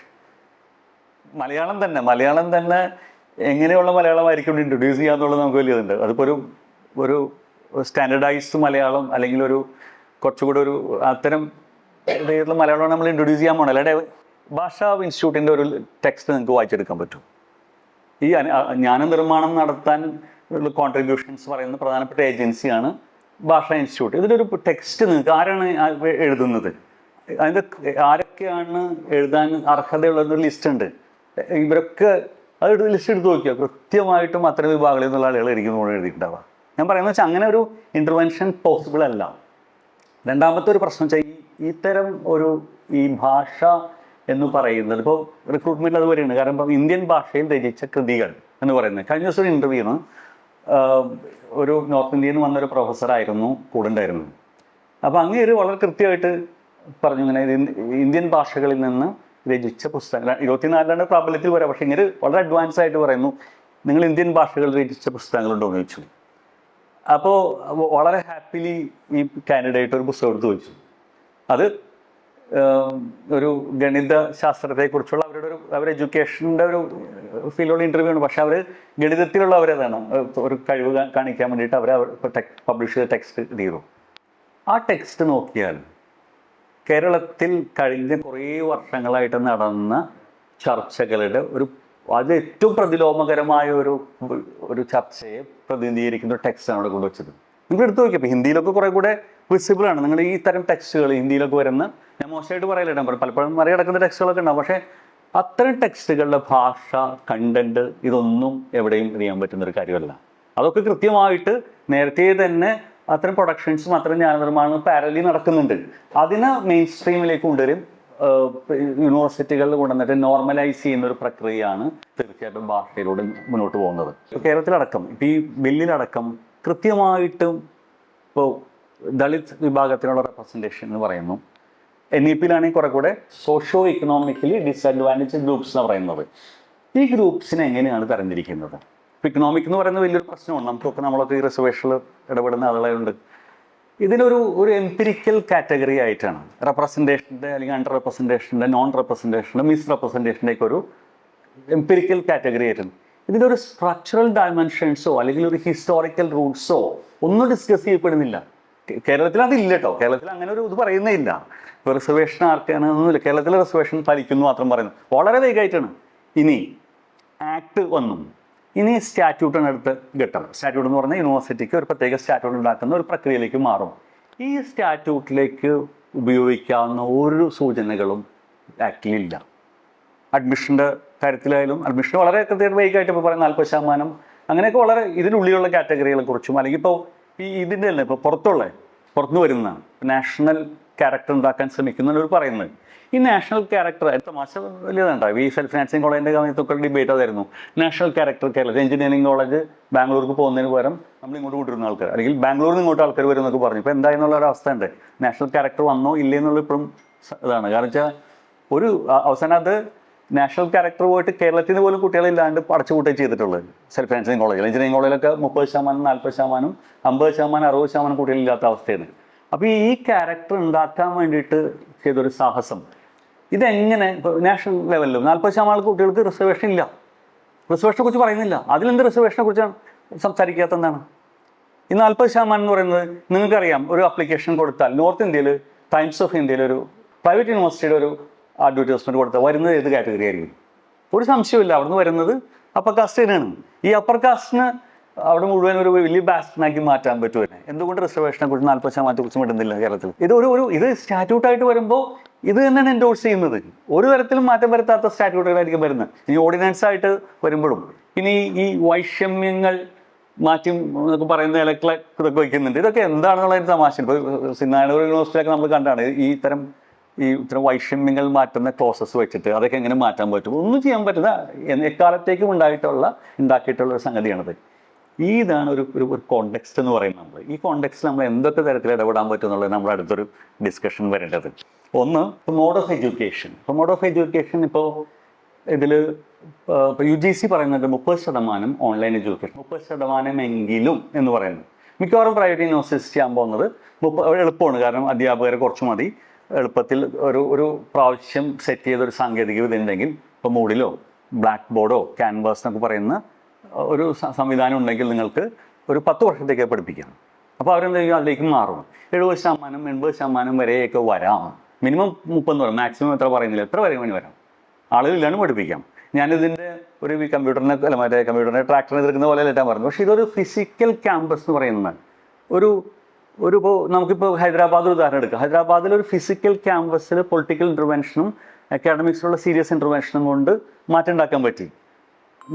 മലയാളം തന്നെ എങ്ങനെയുള്ള മലയാളമായിരിക്കും ഇൻട്രൊഡ്യൂസ് ചെയ്യാന്നുള്ളത് നമുക്ക് വലിയതുണ്ട്. അതിപ്പോൾ ഒരു സ്റ്റാൻഡർഡൈസ്ഡ് മലയാളം അല്ലെങ്കിൽ ഒരു കുറച്ചുകൂടി ഒരു അത്തരം രീതിയിലുള്ള മലയാളമാണ് നമ്മൾ ഇൻട്രൊഡ്യൂസ് ചെയ്യാൻ പോകണം. അല്ലാതെ ഭാഷാ ഇൻസ്റ്റിറ്റ്യൂട്ടിൻ്റെ ഒരു ടെക്സ്റ്റ് നിങ്ങൾക്ക് വായിച്ചെടുക്കാൻ പറ്റും. ഈ ജ്ഞാനനിർമ്മാണം നടത്താൻ ഉള്ള കോൺട്രിബ്യൂഷൻസ് പറയുന്ന പ്രധാനപ്പെട്ട ഏജൻസിയാണ് ഭാഷാ ഇൻസ്റ്റിറ്റ്യൂട്ട്. ഇതിലൊരു ടെക്സ്റ്റ് നിങ്ങൾക്ക് ആരാണ് എഴുതുന്നത്, അതിൻ്റെ ആരൊക്കെയാണ് എഴുതാൻ അർഹതയുള്ളൊരു ലിസ്റ്റ് ഉണ്ട്. ഇവരൊക്കെ അത് ലിസ്റ്റ് എടുത്ത് നോക്കിയാൽ കൃത്യമായിട്ടും അത്തരം വിഭാഗങ്ങളിൽ നിന്നുള്ള ആളുകൾ ഇരിക്കുന്നു എഴുതിയിട്ടുണ്ടാവുക. ഞാൻ പറയുന്നത് വെച്ചാൽ അങ്ങനെ ഒരു ഇൻ്റർവെൻഷൻ പോസിബിൾ അല്ല. രണ്ടാമത്തെ ഒരു പ്രശ്നം വെച്ചാൽ ഇത്തരം ഈ ഭാഷ എന്ന് പറയുന്നത് ഇപ്പോൾ റിക്രൂട്ട്മെൻറ്റിൽ അത് വരികയാണ്. കാരണം ഇപ്പം ഇന്ത്യൻ ഭാഷയിൽ രചിച്ച കൃതികൾ എന്ന് പറയുന്നത്, കഴിഞ്ഞ ദിവസം ഒരു ഇൻ്റർവ്യൂന്ന് ഒരു നോർത്ത് ഇന്ത്യയിൽ നിന്ന് വന്നൊരു പ്രൊഫസറായിരുന്നു കൂടെ ഉണ്ടായിരുന്നത്. അപ്പോൾ അങ്ങേര് വളരെ കൃത്യമായിട്ട് പറഞ്ഞു, ഇങ്ങനെ ഇന്ത്യൻ ഭാഷകളിൽ നിന്ന് രചിച്ച പുസ്തകങ്ങൾ 24 പ്രാബല്യത്തിൽ വരാം. പക്ഷേ ഇങ്ങനെ വളരെ അഡ്വാൻസ് ആയിട്ട് പറയുന്നു, നിങ്ങൾ ഇന്ത്യൻ ഭാഷകളിൽ രചിച്ച പുസ്തകങ്ങളുണ്ടോ എന്ന് ചോദിച്ചു. അപ്പോൾ വളരെ ഹാപ്പിലി ഈ കാൻഡിഡേറ്റ് ഒരു പുസ്തകം എടുത്ത് വെച്ചു. അത് ഒരു ഗണിത ശാസ്ത്രത്തെക്കുറിച്ചുള്ള അവരുടെ എഡ്യൂക്കേഷൻ്റെ ഒരു ഫീൽഡുള്ള ഇൻ്റർവ്യൂ ആണ്. പക്ഷെ അവർ ഗണിതത്തിലുള്ള അവരതാണ് ഒരു കഴിവ് കാണിക്കാൻ വേണ്ടിയിട്ട് അവർ പബ്ലിഷ് ചെയ്ത ടെക്സ്റ്റ് ചെയ്തു. ആ ടെക്സ്റ്റ് നോക്കിയാൽ കേരളത്തിൽ കഴിഞ്ഞ കുറേ വർഷങ്ങളായിട്ട് നടന്ന ചർച്ചകളുടെ അത് ഏറ്റവും പ്രതിലോമകരമായ ഒരു ചർച്ചയെ പ്രതിനിധീകരിക്കുന്ന ഒരു ടെക്സ്റ്റാണ് അവിടെ കൊണ്ടുവച്ചത്. നിങ്ങൾ എടുത്തു നോക്കിയപ്പോൾ ഹിന്ദിയിലൊക്കെ കുറേ കൂടെ വിസിബിളാണ്. നിങ്ങൾ ഈ തരം ടെക്സ്റ്റുകൾ ഹിന്ദിയിലൊക്കെ വരുന്ന, ഞാൻ മോശമായിട്ട് പറയില്ല, പലപ്പോഴും മറികടക്കുന്ന ടെക്സ്റ്റുകളൊക്കെ ഉണ്ടാവും. പക്ഷേ അത്തരം ടെക്സ്റ്റുകളുടെ ഭാഷ, കണ്ടന്റ് ഇതൊന്നും എവിടെയും അറിയാൻ പറ്റുന്നൊരു കാര്യമല്ല. അതൊക്കെ കൃത്യമായിട്ട് നേരത്തെ തന്നെ അത്തരം പ്രൊഡക്ഷൻസും അത്തരം ജ്ഞാനനിർമ്മാണം പാരലി നടക്കുന്നുണ്ട്. അതിനെ മെയിൻ സ്ട്രീമിലേക്ക് കൊണ്ടുവരും. യൂണിവേഴ്സിറ്റികളിൽ കൊണ്ടുവന്നിട്ട് നോർമലൈസ് ചെയ്യുന്ന ഒരു പ്രക്രിയയാണ് തീർച്ചയായിട്ടും ഭാഷയിലൂടെ മുന്നോട്ട് പോകുന്നത്. കേരളത്തിലടക്കം ഇപ്പം ഈ ബില്ലിലടക്കം കൃത്യമായിട്ടും ഇപ്പോൾ ദളിത് വിഭാഗത്തിനുള്ള റെപ്രസെൻറ്റേഷൻ എന്ന് പറയുന്നു. NEP-യിലാണെങ്കിൽ കുറെ കൂടെ സോഷ്യോ ഇക്കണോമിക്കലി ഡിസഡ്വാൻറ്റേജ് ഗ്രൂപ്പ്സ് എന്ന് പറയുന്നത്. ഈ ഗ്രൂപ്പ്സിനെ എങ്ങനെയാണ് തരംതിരിക്കുന്നത്? ഇപ്പോൾ ഇക്കണോമിക് എന്ന് പറയുന്നത് വലിയൊരു പ്രശ്നമാണ്. നമ്മളൊക്കെ ഈ റിസർവേഷനിൽ ഇടപെടുന്ന ആളുകളുണ്ട്. ഇതിനൊരു എംപിരിക്കൽ കാറ്റഗറി ആയിട്ടാണ് റെപ്രസെൻറ്റേഷൻ്റെ അല്ലെങ്കിൽ അണ്ടർ റെപ്രസെൻറ്റേഷൻ്റെ, നോൺ റെപ്രസെൻറ്റേഷൻ്റെ, മിസ് റെപ്രസെൻറ്റേഷൻ്റെയൊക്കെ ഒരു എംപിരിക്കൽ കാറ്റഗറി ആയിട്ടാണ്. ഇതിൻ്റെ ഒരു സ്ട്രക്ചറൽ ഡയമെൻഷൻസോ അല്ലെങ്കിൽ ഒരു ഹിസ്റ്റോറിക്കൽ റൂട്ട്സോ ഒന്നും ഡിസ്കസ് ചെയ്യപ്പെടുന്നില്ല. കേരളത്തിൽ അതില്ല കേട്ടോ. കേരളത്തിൽ അങ്ങനെ ഒരു ഇത് പറയുന്നേ ഇല്ല. ഇപ്പോൾ റിസർവേഷൻ ആർക്കാണെന്നൊന്നുമില്ല. കേരളത്തിലെ റിസർവേഷൻ പാലിക്കുന്നു മാത്രം പറയുന്നു, വളരെ വേഗമായിട്ടാണ്. ഇനി ആക്ട് വന്നു, ഇനി സ്റ്റാറ്റ്യൂട്ടാണ് അടുത്ത ഘട്ടം. സ്റ്റാറ്റ്യൂട്ട് എന്ന് പറഞ്ഞാൽ യൂണിവേഴ്സിറ്റിക്ക് ഒരു പ്രത്യേക സ്റ്റാറ്റ്യൂട്ട് ഉണ്ടാക്കുന്ന ഒരു പ്രക്രിയയിലേക്ക് മാറും. ഈ സ്റ്റാറ്റ്യൂട്ടിലേക്ക് ഉപയോഗിക്കാവുന്ന ഒരു സൂചനകളും ആക്ടിലില്ല. അഡ്മിഷൻ്റെ കാര്യത്തിലായാലും അഡ്മിഷൻ വളരെ കൃത്യമായിട്ട് വൈകായിട്ട് ഇപ്പോൾ പറയുന്ന 40% അങ്ങനെയൊക്കെ വളരെ ഇതിനുള്ളിലുള്ള കാറ്റഗറികളെ കുറിച്ചും, അല്ലെങ്കിൽ ഇപ്പോൾ ഇതിൻ്റെ തന്നെ ഇപ്പോൾ പുറത്തുനിന്ന് വരുന്ന നാഷണൽ ക്യാരക്ടർ ഉണ്ടാക്കാൻ ശ്രമിക്കുന്നവർ പറയുന്നത് ഈ നാഷണൽ ക്യാരക്ടർ തമാശ വലിയതുണ്ടാവും. ഈ സെൽഫ് ഫിനാൻസിങ് കോളേജിൻ്റെ സമയത്തൊക്കെ ഡിബേറ്റ് അതായിരുന്നു. നാഷണൽ ക്യാരക്ടർ കേരളത്തിൽ എഞ്ചിനീയറിംഗ് കോളേജ് ബാംഗ്ലൂർക്ക് പോകുന്നതിന് പകരം നമ്മൾ ഇങ്ങോട്ട് കൊണ്ടുവരുന്ന ആൾക്കാർ, അല്ലെങ്കിൽ ബാംഗ്ലൂരിൽ നിന്ന് ഇങ്ങോട്ട് ആൾക്കാർ വരും എന്നൊക്കെ പറഞ്ഞു. ഇപ്പോൾ എന്തായെന്നുള്ള ഒരു അവസ്ഥ ഉണ്ട്. നാഷണൽ ക്യാരക്ടർ വന്നോ ഇല്ലേ എന്നുള്ള ഇപ്പോഴും ഇതാണ്. കാരണം വെച്ചാൽ അവസാനം അത് നാഷണൽ ക്യാരക്ടർ പോയിട്ട് കേരളത്തിൽ നിന്ന് പോലും കുട്ടികളില്ലാണ്ട് അടച്ചുപൂട്ടുകയും ചെയ്തിട്ടുള്ളത് സെൽഫ് ഫിനാൻസിങ് കോളേജിൽ. എഞ്ചിനീയറിംഗ് കോളേജിലൊക്കെ 30%, 40%, 50%, 60% കുട്ടികളില്ലാത്ത അവസ്ഥയാണ്. അപ്പോൾ ഈ ക്യാരക്ടർ ഉണ്ടാക്കാൻ വേണ്ടിയിട്ട് ചെയ്തൊരു സാഹസം ഇതെങ്ങനെ നാഷണൽ ലെവലിലും 40% കുട്ടികൾക്ക് റിസർവേഷൻ ഇല്ല. റിസർവേഷനെ കുറിച്ച് പറയുന്നില്ല. അതിലെന്ത് റിസർവേഷനെ കുറിച്ചാണ് സംസാരിക്കാത്ത എന്താണ്? ഈ 40% എന്ന് പറയുന്നത് നിങ്ങൾക്കറിയാം. ഒരു അപ്ലിക്കേഷൻ കൊടുത്താൽ നോർത്ത് ഇന്ത്യയിൽ ടൈംസ് ഓഫ് ഇന്ത്യയിൽ ഒരു പ്രൈവറ്റ് യൂണിവേഴ്സിറ്റിയുടെ ഒരു അഡ്വർടൈസ്മെൻറ്റ് കൊടുത്താൽ വരുന്നത് ഏത് കാറ്റഗറി ആയിരിക്കും? ഒരു സംശയമില്ല, അവിടുന്ന് വരുന്നത് അപ്പർ കാസ്റ്റ് തന്നെയാണ്. ഈ അപ്പർ കാസ്റ്റിന് അവിടെ മുഴുവൻ ഒരു വലിയ ബാസ്റ്റിനാക്കി മാറ്റാൻ പറ്റുമല്ലേ? എന്തുകൊണ്ട് റിസർവേഷനെ കുറിച്ച് 40% കുറിച്ചും ഇടുന്നില്ല കേരളത്തിൽ? ഇത് സ്റ്റാറ്റ്യൂട്ടായിട്ട് വരുമ്പോൾ ഇത് തന്നെയാണ് എൻഡോഴ്സ് ചെയ്യുന്നത്. ഒരു തരത്തിലും മാറ്റം വരുത്താത്ത സ്റ്റാറ്റ്യൂട്ടുകളായിരിക്കും വരുന്നത്. ഇനി ഓർഡിനൻസ് ആയിട്ട് വരുമ്പോഴും ഇനി ഈ വൈഷമ്യങ്ങൾ മാറ്റി എന്നൊക്കെ പറയുന്ന ഇതൊക്കെ വയ്ക്കുന്നുണ്ട്. ഇതൊക്കെ എന്താണെന്നുള്ള തമാശ. ഇപ്പോൾ സിനാനൂർ യൂണിവേഴ്സിറ്റിയിലൊക്കെ നമ്മൾ കണ്ടാണ് ഈ തരം ഈ ഇത്തരം വൈഷമ്യങ്ങൾ മാറ്റുന്ന ക്ലോസസ് വെച്ചിട്ട് അതൊക്കെ എങ്ങനെ മാറ്റാൻ പറ്റും, ഒന്നും ചെയ്യാൻ പറ്റുന്ന എക്കാലത്തേക്കും ഉണ്ടാക്കിയിട്ടുള്ള ഒരു സംഗതിയാണത്. ഇതാണ് ഒരു കോണ്ടെക്സ്റ്റ് എന്ന് പറയുന്നത്. നമ്മൾ ഈ കോണ്ടെക്സ്റ്റ് നമ്മൾ എന്തൊക്കെ തരത്തിൽ ഇടപെടാൻ പറ്റും എന്നുള്ളത് നമ്മുടെ അടുത്തൊരു ഡിസ്കഷൻ വരേണ്ടത്. ഒന്ന്, മോഡ് ഓഫ് എഡ്യൂക്കേഷൻ. ഇപ്പോൾ മോഡ് ഓഫ് എഡ്യൂക്കേഷൻ ഇപ്പോൾ ഇതിൽ UGC പറയുന്നത് 30% ഓൺലൈൻ എഡ്യൂക്കേഷൻ, 30% എങ്കിലും എന്ന് പറയുന്നത്. മിക്കവാറും പ്രൈവറ്റ് യൂണിവേഴ്സിറ്റി ചെയ്യാൻ പോകുന്നത് എളുപ്പമാണ്, കാരണം അധ്യാപകരെ കുറച്ച് മതി. എളുപ്പത്തിൽ ഒരു പ്രാവശ്യം സെറ്റ് ചെയ്തൊരു സാങ്കേതിക വിദ്യ ഉണ്ടെങ്കിൽ, ഇപ്പോൾ മൂഡിലോ ബ്ലാക്ക് ബോർഡോ ക്യാൻവാസ് എന്നൊക്കെ പറയുന്ന ഒരു സംവിധാനം ഉണ്ടെങ്കിൽ നിങ്ങൾക്ക് ഒരു 10 വർഷത്തേക്ക് പഠിപ്പിക്കാം. അപ്പോൾ അവരെന്തെങ്കിലും അതിലേക്ക് മാറും. 70%, 80% വരെയൊക്കെ വരാം. മിനിമം 30 വരെ, മാക്സിമം എത്ര പറയുന്നില്ല, എത്ര വരെ വേണ്ടി വരാം. ആളുകളില്ലാണ്ട് പഠിപ്പിക്കാം. ഞാനിതിൻ്റെ ഒരു കമ്പ്യൂട്ടറിനെ ട്രാക്ടറിനെ എതിർക്കുന്ന പോലെ എല്ലാം പറഞ്ഞു. പക്ഷേ ഇതൊരു ഫിസിക്കൽ ക്യാമ്പസ് എന്ന് പറയുന്നത് ഇപ്പോൾ നമുക്കിപ്പോൾ ഹൈദരാബാദ് ഒരു ഉദാഹരണം എടുക്കാം. ഹൈദരാബാദിൽ ഒരു ഫിസിക്കൽ ക്യാമ്പസിൽ പൊളിറ്റിക്കൽ ഇൻ്റർവെൻഷനും അക്കാഡമിക്സിലുള്ള സീരിയസ് ഇൻ്റർവെൻഷനും കൊണ്ട് മാറ്റം ഉണ്ടാക്കാൻ പറ്റി.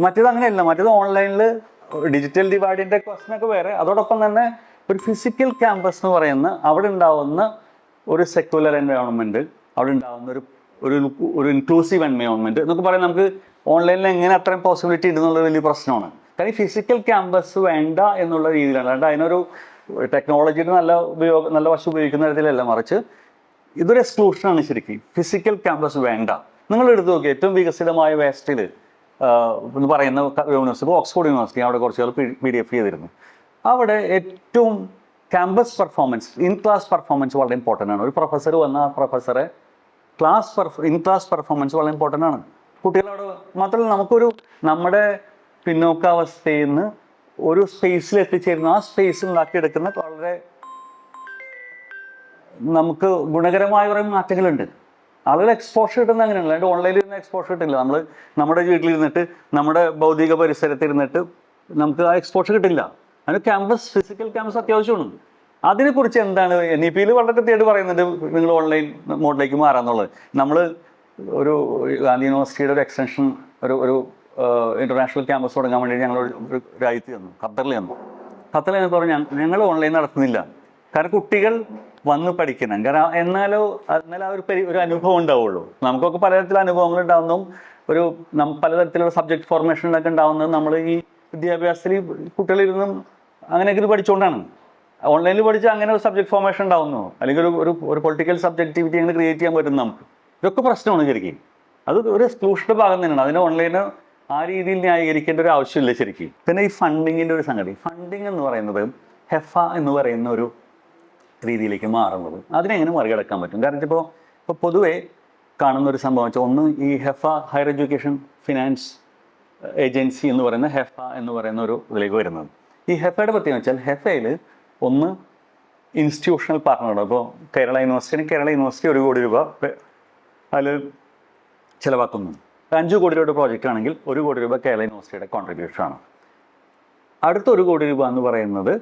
മറ്റേത് അങ്ങനെയല്ല. മറ്റേത് ഓൺലൈനിൽ ഡിജിറ്റൽ ഡിവൈഡിൻ്റെ ക്വസ്റ്റനൊക്കെ വേറെ. അതോടൊപ്പം തന്നെ ഒരു ഫിസിക്കൽ ക്യാമ്പസ് എന്ന് പറയുന്ന അവിടെ ഉണ്ടാവുന്ന ഒരു സെക്യുലർ എൻവയോൺമെൻറ്റ്, അവിടെ ഉണ്ടാകുന്ന ഒരു ഇൻക്ലൂസീവ് എൻവയോൺമെൻറ്റ് എന്നൊക്കെ പറയാൻ നമുക്ക് ഓൺലൈനിൽ എങ്ങനെ അത്രയും പോസിബിലിറ്റി ഉണ്ടെന്നുള്ള വലിയ പ്രശ്നമാണ്. കാരണം ഈ ഫിസിക്കൽ ക്യാമ്പസ് വേണ്ട എന്നുള്ള രീതിയിലാണ്. അല്ലാണ്ട് അതിനൊരു ടെക്നോളജിയുടെ നല്ല വശം ഉപയോഗിക്കുന്ന തരത്തിലല്ല, മറിച്ച് ഇതൊരു എക്സ്ക്ലൂഷനാണ് ശരിക്കും. ഫിസിക്കൽ ക്യാമ്പസ് വേണ്ട. നിങ്ങൾ എടുത്തു നോക്കി, ഏറ്റവും വികസിതമായ വേസ്റ്റിൽ എന്ന് പറയുന്ന യൂണിവേഴ്സിറ്റി, ഇപ്പോൾ ഓക്സ്ഫോർഡ് യൂണിവേഴ്സിറ്റി, അവിടെ കുറച്ച് കാലം PDF ചെയ്തിരുന്നു. അവിടെ ഏറ്റവും campus performance, in class performance വളരെ ഇമ്പോർട്ടൻ്റ് ആണ്. ഒരു പ്രൊഫസർ വന്ന ആ പ്രൊഫസറെ ഇൻ ക്ലാസ് പെർഫോമൻസ് വളരെ ഇമ്പോർട്ടൻ്റ് ആണ്. കുട്ടികളവിടെ മാത്രമല്ല, നമ്മുടെ പിന്നോക്കാവസ്ഥയിൽ നിന്ന് ഒരു സ്പേസിൽ എത്തിച്ചേരുന്ന, ആ സ്പേസിൽ ഉണ്ടാക്കിയെടുക്കുന്ന വളരെ നമുക്ക് ഗുണകരമായ കുറേ മാറ്റങ്ങളുണ്ട്. ആളുകൾ എക്സ്പോഷർ കിട്ടുന്ന അങ്ങനെയല്ല. അതിൻ്റെ ഓൺലൈനിൽ ഇരുന്ന് എക്സ്പോഷർ കിട്ടില്ല. നമ്മുടെ വീട്ടിലിരുന്നിട്ട് നമ്മുടെ ഭൗതിക പരിസരത്തിരുന്നിട്ട് നമുക്ക് ആ എക്സ്പോഷർ കിട്ടില്ല. അതിന് ഫിസിക്കൽ ക്യാമ്പസ് അത്യാവശ്യമാണ്. അതിനെക്കുറിച്ച് എന്താണ് NEP-യിൽ വളരെ കൃത്യമായിട്ട് പറയുന്നുണ്ട്, നിങ്ങൾ ഓൺലൈൻ മോഡിലേക്ക് മാറാന്നുള്ളത്. നമ്മൾ ഒരു ഗാന്ധി യൂണിവേഴ്സിറ്റിയുടെ ഒരു എക്സ്റ്റൻഷൻ ഒരു ഇൻ്റർനാഷണൽ ക്യാമ്പസ് തുടങ്ങാൻ വേണ്ടി ഞങ്ങൾ ഒരു രാജ്യത്ത് തന്നു, ഖത്തറിൽ എന്ന് പറഞ്ഞാൽ ഞങ്ങൾ ഓൺലൈൻ നടത്തുന്നില്ല. കാരണം കുട്ടികൾ വന്ന് പഠിക്കണം. കാരണം എന്നാലേ ഒരു അനുഭവം ഉണ്ടാവുള്ളൂ. നമുക്കൊക്കെ പലതരത്തിലുള്ള അനുഭവങ്ങൾ ഉണ്ടാവുന്നതും പലതരത്തിലുള്ള സബ്ജക്ട് ഫോർമേഷനിലൊക്കെ ഉണ്ടാവുന്നത് നമ്മൾ ഈ വിദ്യാഭ്യാസത്തിൽ കുട്ടികളിരുന്നും അങ്ങനെയൊക്കെ ഇത് പഠിച്ചുകൊണ്ടാണ്. ഓൺലൈനിൽ പഠിച്ചാൽ അങ്ങനെ ഒരു സബ്ജക്ട് ഫോർമേഷൻ ഉണ്ടാവുന്നു, അല്ലെങ്കിൽ ഒരു പൊളിറ്റിക്കൽ സബ്ജക്റ്റിവിറ്റി അങ്ങനെ ക്രിയേറ്റ് ചെയ്യാൻ പറ്റും നമുക്ക്. ഇതൊക്കെ പ്രശ്നമാണ് ശരിക്കും. അത് ഒരു എക്സ്ക്ലൂഷൻ്റെ ഭാഗം തന്നെയാണ്. അതിന് ഓൺലൈന് ആ രീതിയിൽ ന്യായീകരിക്കേണ്ട ഒരു ആവശ്യമില്ല ശരിക്കും. പിന്നെ ഈ ഫണ്ടിങ്ങിൻ്റെ ഒരു സംഗതി, ഫണ്ടിങ് എന്ന് പറയുന്നത് ഹെഫ എന്ന് പറയുന്ന ഒരു രീതിയിലേക്ക് മാറുന്നത്, അതിനെങ്ങനെ മറികടക്കാൻ പറ്റും? കാരണം ഇപ്പോൾ പൊതുവേ കാണുന്ന ഒരു സംഭവം വെച്ചാൽ, ഒന്ന് ഈ ഹെഫ ഹയർ എഡ്യൂക്കേഷൻ ഫിനാൻസ് ഏജൻസി എന്ന് പറയുന്ന ഹെഫ എന്ന് പറയുന്ന ഒരു ഇതിലേക്ക് വരുന്നത്. ഈ ഹെഫയുടെ പ്രത്യേകത വെച്ചാൽ, ഹെഫയിൽ ഒന്ന് ഇൻസ്റ്റിറ്റ്യൂഷണൽ പാർട്ണറുണ്ട്. ഇപ്പോൾ കേരള യൂണിവേഴ്സിറ്റി 1 കോടി രൂപ അതിൽ ചിലവാക്കുന്നു. 5 കോടി രൂപയുടെ പ്രോജക്റ്റ് ആണെങ്കിൽ 1 കോടി രൂപ കേരള യൂണിവേഴ്സിറ്റിയുടെ കോൺട്രിബ്യൂഷനാണ്. അടുത്ത 1 കോടി രൂപ എന്ന് പറയുന്നത്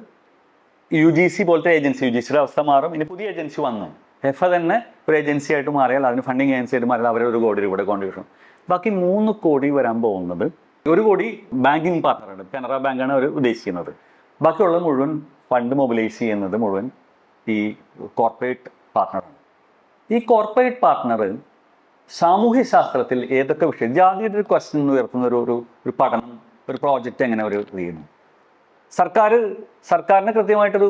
UGC പോലത്തെ ഏജൻസി, UGCയുടെ അവസ്ഥ മാറും. ഇനി പുതിയ ഏജൻസി വന്നു, ഹെഫ തന്നെ ഒരു ഏജൻസി ആയിട്ട് മാറിയാൽ, അതിന് ഫണ്ടിങ് ഏജൻസി ആയിട്ട് മാറിയാൽ അവർ 1 കോടി രൂപയുടെ കോൺട്രിബ്യൂഷൻ. ബാക്കി 3 കോടി വരാൻ പോകുന്നത് 1 കോടി ബാങ്കിങ് പാർട്ണറുണ്ട്, കാനറ ബാങ്കാണ് അവർ ഉദ്ദേശിക്കുന്നത്. ബാക്കിയുള്ള മുഴുവൻ ഫണ്ട് മൊബിലൈസ് ചെയ്യുന്നത് മുഴുവൻ ഈ കോർപ്പറേറ്റ് പാർട്ണറാണ്. ഈ കോർപ്പറേറ്റ് പാർട്ണർ സാമൂഹ്യ ശാസ്ത്രത്തിൽ ഏതൊക്കെ വിഷയം, ജാതിയുടെ ഒരു ക്വസ്റ്റ്യൻ ഉയർത്തുന്ന ഒരു പഠനം, ഒരു പ്രോജക്റ്റ് എങ്ങനെ അവർ ചെയ്യുന്നു? സർക്കാരിന് കൃത്യമായിട്ടൊരു,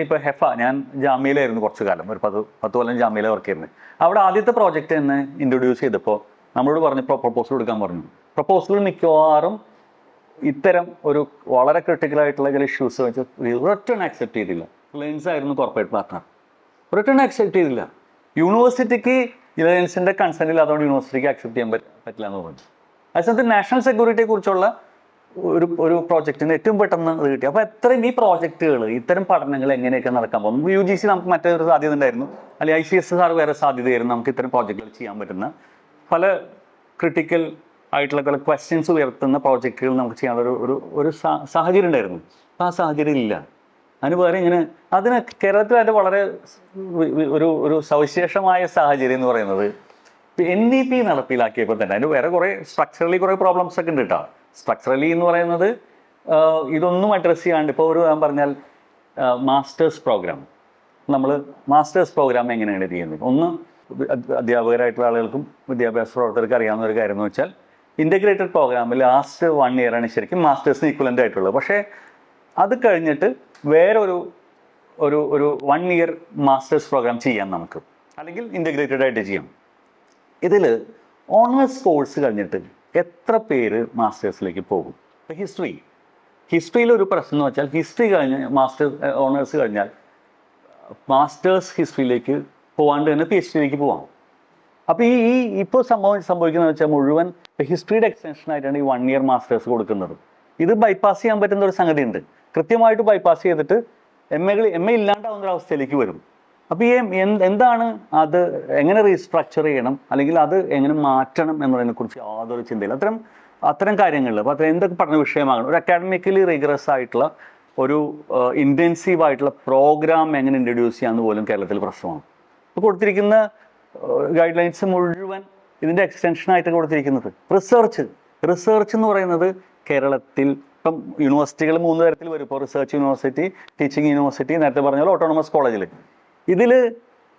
ഇപ്പോൾ ഹെഫ, ഞാൻ ജാമ്യയിലായിരുന്നു കുറച്ച് കാലം, ഒരു 10 കൊല്ലം ജാമ്യയിലെ വർക്ക് ചെയ്യുന്നത്. അവിടെ ആദ്യത്തെ പ്രോജക്റ്റ് തന്നെ ഇൻട്രൊഡ്യൂസ് ചെയ്തപ്പോൾ നമ്മളോട് പറഞ്ഞു പ്രൊപ്പോസൽ കൊടുക്കാൻ പറഞ്ഞു. പ്രൊപ്പോസൽ മിക്കവാറും ഇത്തരം ഒരു വളരെ ക്രിട്ടിക്കലായിട്ടുള്ള ചില ഇഷ്യൂസ് വെച്ച് റിട്ടേൺ ആക്സെപ്റ്റ് ചെയ്തില്ല. റിലയൻസ് ആയിരുന്നു കോർപ്പറേറ്റ് പാർട്ണർ, റിട്ടേൺ ആക്സെപ്റ്റ് ചെയ്തില്ല. യൂണിവേഴ്സിറ്റിക്ക് റിലയൻസിൻ്റെ കൺസെൻറ്റ് ഇല്ലാത്തതുകൊണ്ട് യൂണിവേഴ്സിറ്റിക്ക് ആക്സെപ്റ്റ് ചെയ്യാൻ പറ്റില്ല എന്ന് പറഞ്ഞു. അതേസമയത്ത് നാഷണൽ സെക്യൂരിറ്റിയെ കുറിച്ചുള്ള ഒരു പ്രോജക്റ്റിന് ഏറ്റവും പെട്ടെന്ന് അത് കിട്ടി. അപ്പോൾ എത്രയും ഈ പ്രോജക്റ്റുകൾ, ഇത്തരം പഠനങ്ങൾ എങ്ങനെയൊക്കെ നടക്കാൻ പോകും? UGC നമുക്ക് മറ്റൊരു സാധ്യത ഉണ്ടായിരുന്നു, അല്ലെങ്കിൽ ICSR വേറെ സാധ്യതയായിരുന്നു. നമുക്ക് ഇത്തരം പ്രോജക്റ്റുകൾ ചെയ്യാൻ പറ്റുന്ന പല ക്രിട്ടിക്കൽ ആയിട്ടുള്ള പല ക്വസ്റ്റ്യൻസ് ഉയർത്തുന്ന പ്രോജക്റ്റുകൾ നമുക്ക് ചെയ്യാനുള്ള ഒരു സാഹചര്യം ഉണ്ടായിരുന്നു. അപ്പോൾ ആ സാഹചര്യം ഇല്ല. അതിന് പകരം അതിന് കേരളത്തിൽ അതിൻ്റെ വളരെ ഒരു സവിശേഷമായ സാഹചര്യം എന്ന് പറയുന്നത്, NEP നടപ്പിലാക്കിയപ്പോൾ തന്നെ അതിന് വേറെ കുറേ സ്ട്രക്ചറലി കുറേ പ്രോബ്ലംസ് ഒക്കെ ഉണ്ട് കേട്ടോ. സ്ട്രക്ചറലി എന്ന് പറയുന്നത് ഇതൊന്നും അഡ്രസ്സ് ചെയ്യാണ്ട്, ഇപ്പോൾ ഞാൻ പറഞ്ഞാൽ മാസ്റ്റേഴ്സ് പ്രോഗ്രാം എങ്ങനെയാണ് ചെയ്യുന്നത്? ഒന്ന്, അധ്യാപകരായിട്ടുള്ള ആളുകൾക്കും വിദ്യാഭ്യാസ പ്രവർത്തകർക്ക് അറിയാവുന്ന ഒരു കാര്യം എന്ന് വെച്ചാൽ ഇൻ്റഗ്രേറ്റഡ് പ്രോഗ്രാമിൽ ലാസ്റ്റ് 1 ഇയറാണ് ശരിക്കും മാസ്റ്റേഴ്സിന് ഈക്വലൻ്റ് ആയിട്ടുള്ളത്. പക്ഷേ അത് കഴിഞ്ഞിട്ട് വേറൊരു ഒരു 1 ഇയർ മാസ്റ്റേഴ്സ് പ്രോഗ്രാം ചെയ്യാം നമുക്ക്, അല്ലെങ്കിൽ ഇൻ്റഗ്രേറ്റഡ് ആയിട്ട് ചെയ്യാം. ഇതിൽ ഓണേഴ്സ് കോഴ്സ് കഴിഞ്ഞിട്ട് എത്ര പേര് മാസ്റ്റേഴ്സിലേക്ക് പോകും? ഇപ്പോൾ ഹിസ്റ്ററിയിലൊരു പ്രശ്നം എന്ന് വെച്ചാൽ ഹിസ്റ്ററി കഴിഞ്ഞ് ഓണേഴ്സ് കഴിഞ്ഞാൽ മാസ്റ്റേഴ്സ് ഹിസ്റ്ററിയിലേക്ക് പോകാണ്ട് തന്നെ PhDയിലേക്ക് പോവാം. അപ്പോൾ ഇപ്പോൾ സംഭവിക്കുന്നത് വെച്ചാൽ മുഴുവൻ ഹിസ്റ്ററിയുടെ എക്സ്റ്റൻഷനായിട്ടാണ് ഈ 1 ഇയർ മാസ്റ്റേഴ്സ് കൊടുക്കുന്നത്. ഇത് ബൈപ്പാസ് ചെയ്യാൻ പറ്റുന്ന ഒരു സംഗതി ഉണ്ട്. കൃത്യമായിട്ട് ബൈപ്പാസ് ചെയ്തിട്ട് MA ഇല്ലാണ്ടാവുന്ന ഒരു അവസ്ഥയിലേക്ക് വരും. അപ്പോൾ എന്താണ് അത്, എങ്ങനെ റീസ്ട്രക്ചർ ചെയ്യണം, അല്ലെങ്കിൽ അത് എങ്ങനെ മാറ്റണം എന്നതിനെക്കുറിച്ച് യാതൊരു ചിന്തയില്ല. അത്തരം കാര്യങ്ങളിൽ അപ്പോൾ എന്തൊക്കെ പഠന വിഷയമാകണം, ഒരു അക്കാഡമിക്കലി റിഗറസ് ആയിട്ടുള്ള ഒരു ഇൻറ്റൻസീവ് ആയിട്ടുള്ള പ്രോഗ്രാം എങ്ങനെ ഇൻട്രൊഡ്യൂസ് ചെയ്യാമെന്ന് പോലും കേരളത്തിൽ പ്രശ്നമാണ്. ഇപ്പോൾ കൊടുത്തിരിക്കുന്ന ഗൈഡ് ലൈൻസ് മുഴുവൻ ഇതിൻ്റെ എക്സ്റ്റൻഷനായിട്ട് കൊടുത്തിരിക്കുന്നത് റിസർച്ച് എന്ന് പറയുന്നത് കേരളത്തിൽ ഇപ്പം യൂണിവേഴ്സിറ്റികൾ 3 തരത്തിൽ വരും. ഇപ്പോൾ റിസർച്ച് യൂണിവേഴ്സിറ്റി, ടീച്ചിങ് യൂണിവേഴ്സിറ്റി, നേരത്തെ പറഞ്ഞ പോലെ ഓട്ടോണമസ് കോളേജിൽ. ഇതിൽ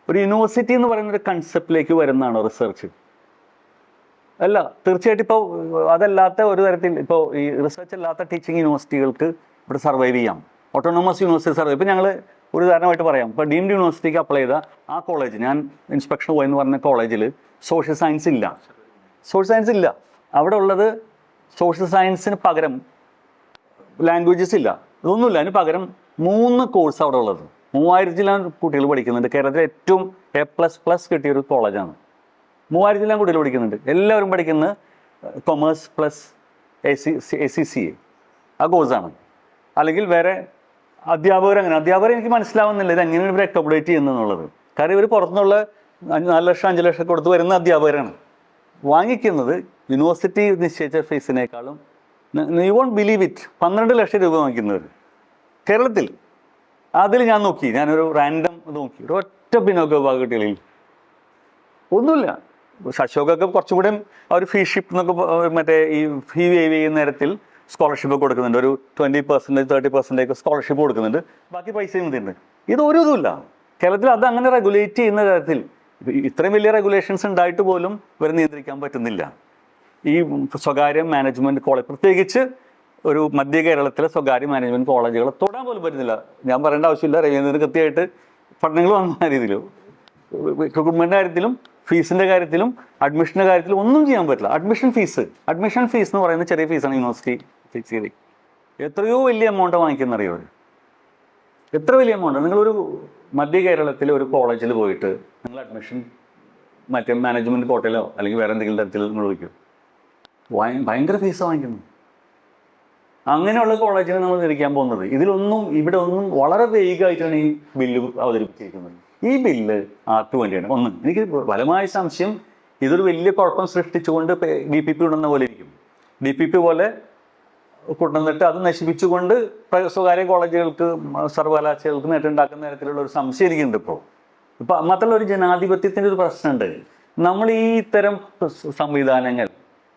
ഒരു യൂണിവേഴ്സിറ്റി എന്ന് പറയുന്ന ഒരു കൺസെപ്റ്റിലേക്ക് വരുന്നതാണോ റിസർച്ച്? അല്ല, തീർച്ചയായിട്ടും. ഇപ്പോൾ അതല്ലാത്ത ഒരു തരത്തിൽ ഇപ്പോൾ ഈ റിസർച്ച് അല്ലാത്ത ടീച്ചിങ് യൂണിവേഴ്സിറ്റികൾക്ക് ഇവിടെ സർവൈവ് ചെയ്യാം. Autonomous university survive. ഇപ്പോൾ ഞങ്ങൾ ഒരു ഉദാഹരണമായിട്ട് പറയാം. ഇപ്പോൾ ഡീംഡ് യൂണിവേഴ്സിറ്റിക്ക് അപ്ലൈ ചെയ്ത ആ കോളേജ്, ഞാൻ ഇൻസ്പെക്ഷൻ പോയെന്ന് പറഞ്ഞ കോളേജിൽ സോഷ്യൽ സയൻസ് ഇല്ല. അവിടെ ഉള്ളത് സോഷ്യൽ സയൻസിന് പകരം ലാംഗ്വേജസ് ഇല്ല, ഇതൊന്നുമില്ല. അതിന് പകരം 3 കോഴ്സ് അവിടെ ഉള്ളത്. 3000-ലാണ് കുട്ടികൾ പഠിക്കുന്നുണ്ട്. കേരളത്തിലെ ഏറ്റവും A++ കിട്ടിയൊരു കോളേജാണ്. 3000-ലാണ് കുട്ടികൾ പഠിക്കുന്നുണ്ട്. എല്ലാവരും പഠിക്കുന്നത് കൊമേഴ്സ് പ്ലസ് ACCA ആ കോഴ്സാണ്. അല്ലെങ്കിൽ വേറെ അധ്യാപകർ എനിക്ക് മനസ്സിലാവുന്നില്ല ഇത് എങ്ങനെയാണ് ഇവർ അക്കോമഡേറ്റ് ചെയ്യുന്നതെന്നുള്ളത്. കാരണം ഇവർ പുറത്തുനിന്നുള്ള 4 ലക്ഷം 5 ലക്ഷം കൊടുത്ത് വരുന്ന അധ്യാപകരാണ്. വാങ്ങിക്കുന്നത് യൂണിവേഴ്സിറ്റി നിശ്ചയിച്ച ഫീസിനേക്കാളും, യു വോണ്ട് ബിലീവ് ഇറ്റ്, 12 ലക്ഷം രൂപ വാങ്ങിക്കുന്നവർ കേരളത്തിൽ. അതിൽ ഞാനൊരു റാൻഡം നോക്കി, ഒരു ഒറ്റ പിന്നോക്ക വിഭാഗത്തിൽ ഒന്നുമില്ല. അശോകൊക്കെ കുറച്ചും കൂടെ ഒരു ഫീഷിപ്പ് എന്നൊക്കെ മറ്റേ ഈ ഫീ വേവ് ചെയ്യുന്ന നേരത്തിൽ സ്കോളർഷിപ്പ് കൊടുക്കുന്നുണ്ട്. ഒരു 20% 30% സ്കോളർഷിപ്പ് കൊടുക്കുന്നുണ്ട്. ബാക്കി പൈസയും ഇതിണ്ട്. ഇതൊരു ഇതുമില്ല കേരളത്തിൽ. അത് അങ്ങനെ റെഗുലേറ്റ് ചെയ്യുന്ന തരത്തിൽ ഇത്രയും വലിയ റെഗുലേഷൻസ് ഉണ്ടായിട്ട് പോലും ഇവരെ നിയന്ത്രിക്കാൻ പറ്റുന്നില്ല. ഈ സ്വകാര്യ മാനേജ്മെൻറ്റ് കോളേജ്, പ്രത്യേകിച്ച് ഒരു മധ്യ കേരളത്തിലെ സ്വകാര്യ മാനേജ്മെൻറ്റ് കോളേജുകളെ തൊടാൻ പോലും പറ്റുന്നില്ല. ഞാൻ പറയേണ്ട ആവശ്യമില്ല, രവീന്ദ്രന് കൃത്യമായിട്ട് പഠനങ്ങൾ വന്ന രീതിയിൽ റിക്രൂട്ട്മെൻറ്റിൻ്റെ കാര്യത്തിലും ഫീസിൻ്റെ കാര്യത്തിലും അഡ്മിഷൻ്റെ കാര്യത്തിലും ഒന്നും ചെയ്യാൻ പറ്റില്ല. അഡ്മിഷൻ ഫീസ് എന്ന് പറയുന്നത് ചെറിയ ഫീസാണ്. യൂണിവേഴ്സിറ്റി ഫിക്സ് ചെയ്ത് എത്രയോ വലിയ എമൗണ്ട് വാങ്ങിക്കുന്നറിയോ? എത്ര വലിയ എമൗണ്ട്. നിങ്ങളൊരു മധ്യ കേരളത്തിലെ ഒരു കോളേജിൽ പോയിട്ട് നിങ്ങൾ അഡ്മിഷൻ മറ്റേ മാനേജ്മെൻറ്റ് കോട്ടയിലോ അല്ലെങ്കിൽ വേറെ എന്തെങ്കിലും തരത്തിൽ നിങ്ങൾ ചോദിക്കും, ഭയങ്കര ഫീസ് വാങ്ങിക്കുന്നു. അങ്ങനെയുള്ള കോളേജിനെ നമ്മൾ തിരിക്കാൻ പോകുന്നത്. ഇവിടെ ഒന്നും വളരെ വേഗമായിട്ടാണ് ഈ ബില്ല് അവതരിപ്പിച്ചിരിക്കുന്നത്. ഈ ബില്ല് ആർക്ക് വേണ്ടിയാണ്? ഒന്ന്, എനിക്ക് ബലമായ സംശയം ഇതൊരു വലിയ കുഴപ്പം സൃഷ്ടിച്ചുകൊണ്ട് DPP കൊണ്ടുവന്ന പോലെ ഇരിക്കും. DPP പോലെ കൊണ്ടുവന്നിട്ട് അത് നശിപ്പിച്ചുകൊണ്ട് സ്വകാര്യ കോളേജുകൾക്ക് സർവകലാശാലകൾക്ക് നേട്ടമുണ്ടാക്കുന്ന തരത്തിലുള്ള ഒരു സംശയം എനിക്കുണ്ട്. ഇപ്പോൾ മാത്രമല്ല, ഒരു ജനാധിപത്യത്തിൻ്റെ ഒരു പ്രശ്നമുണ്ട്. നമ്മൾ ഈ ഇത്തരം സംവിധാനങ്ങൾ,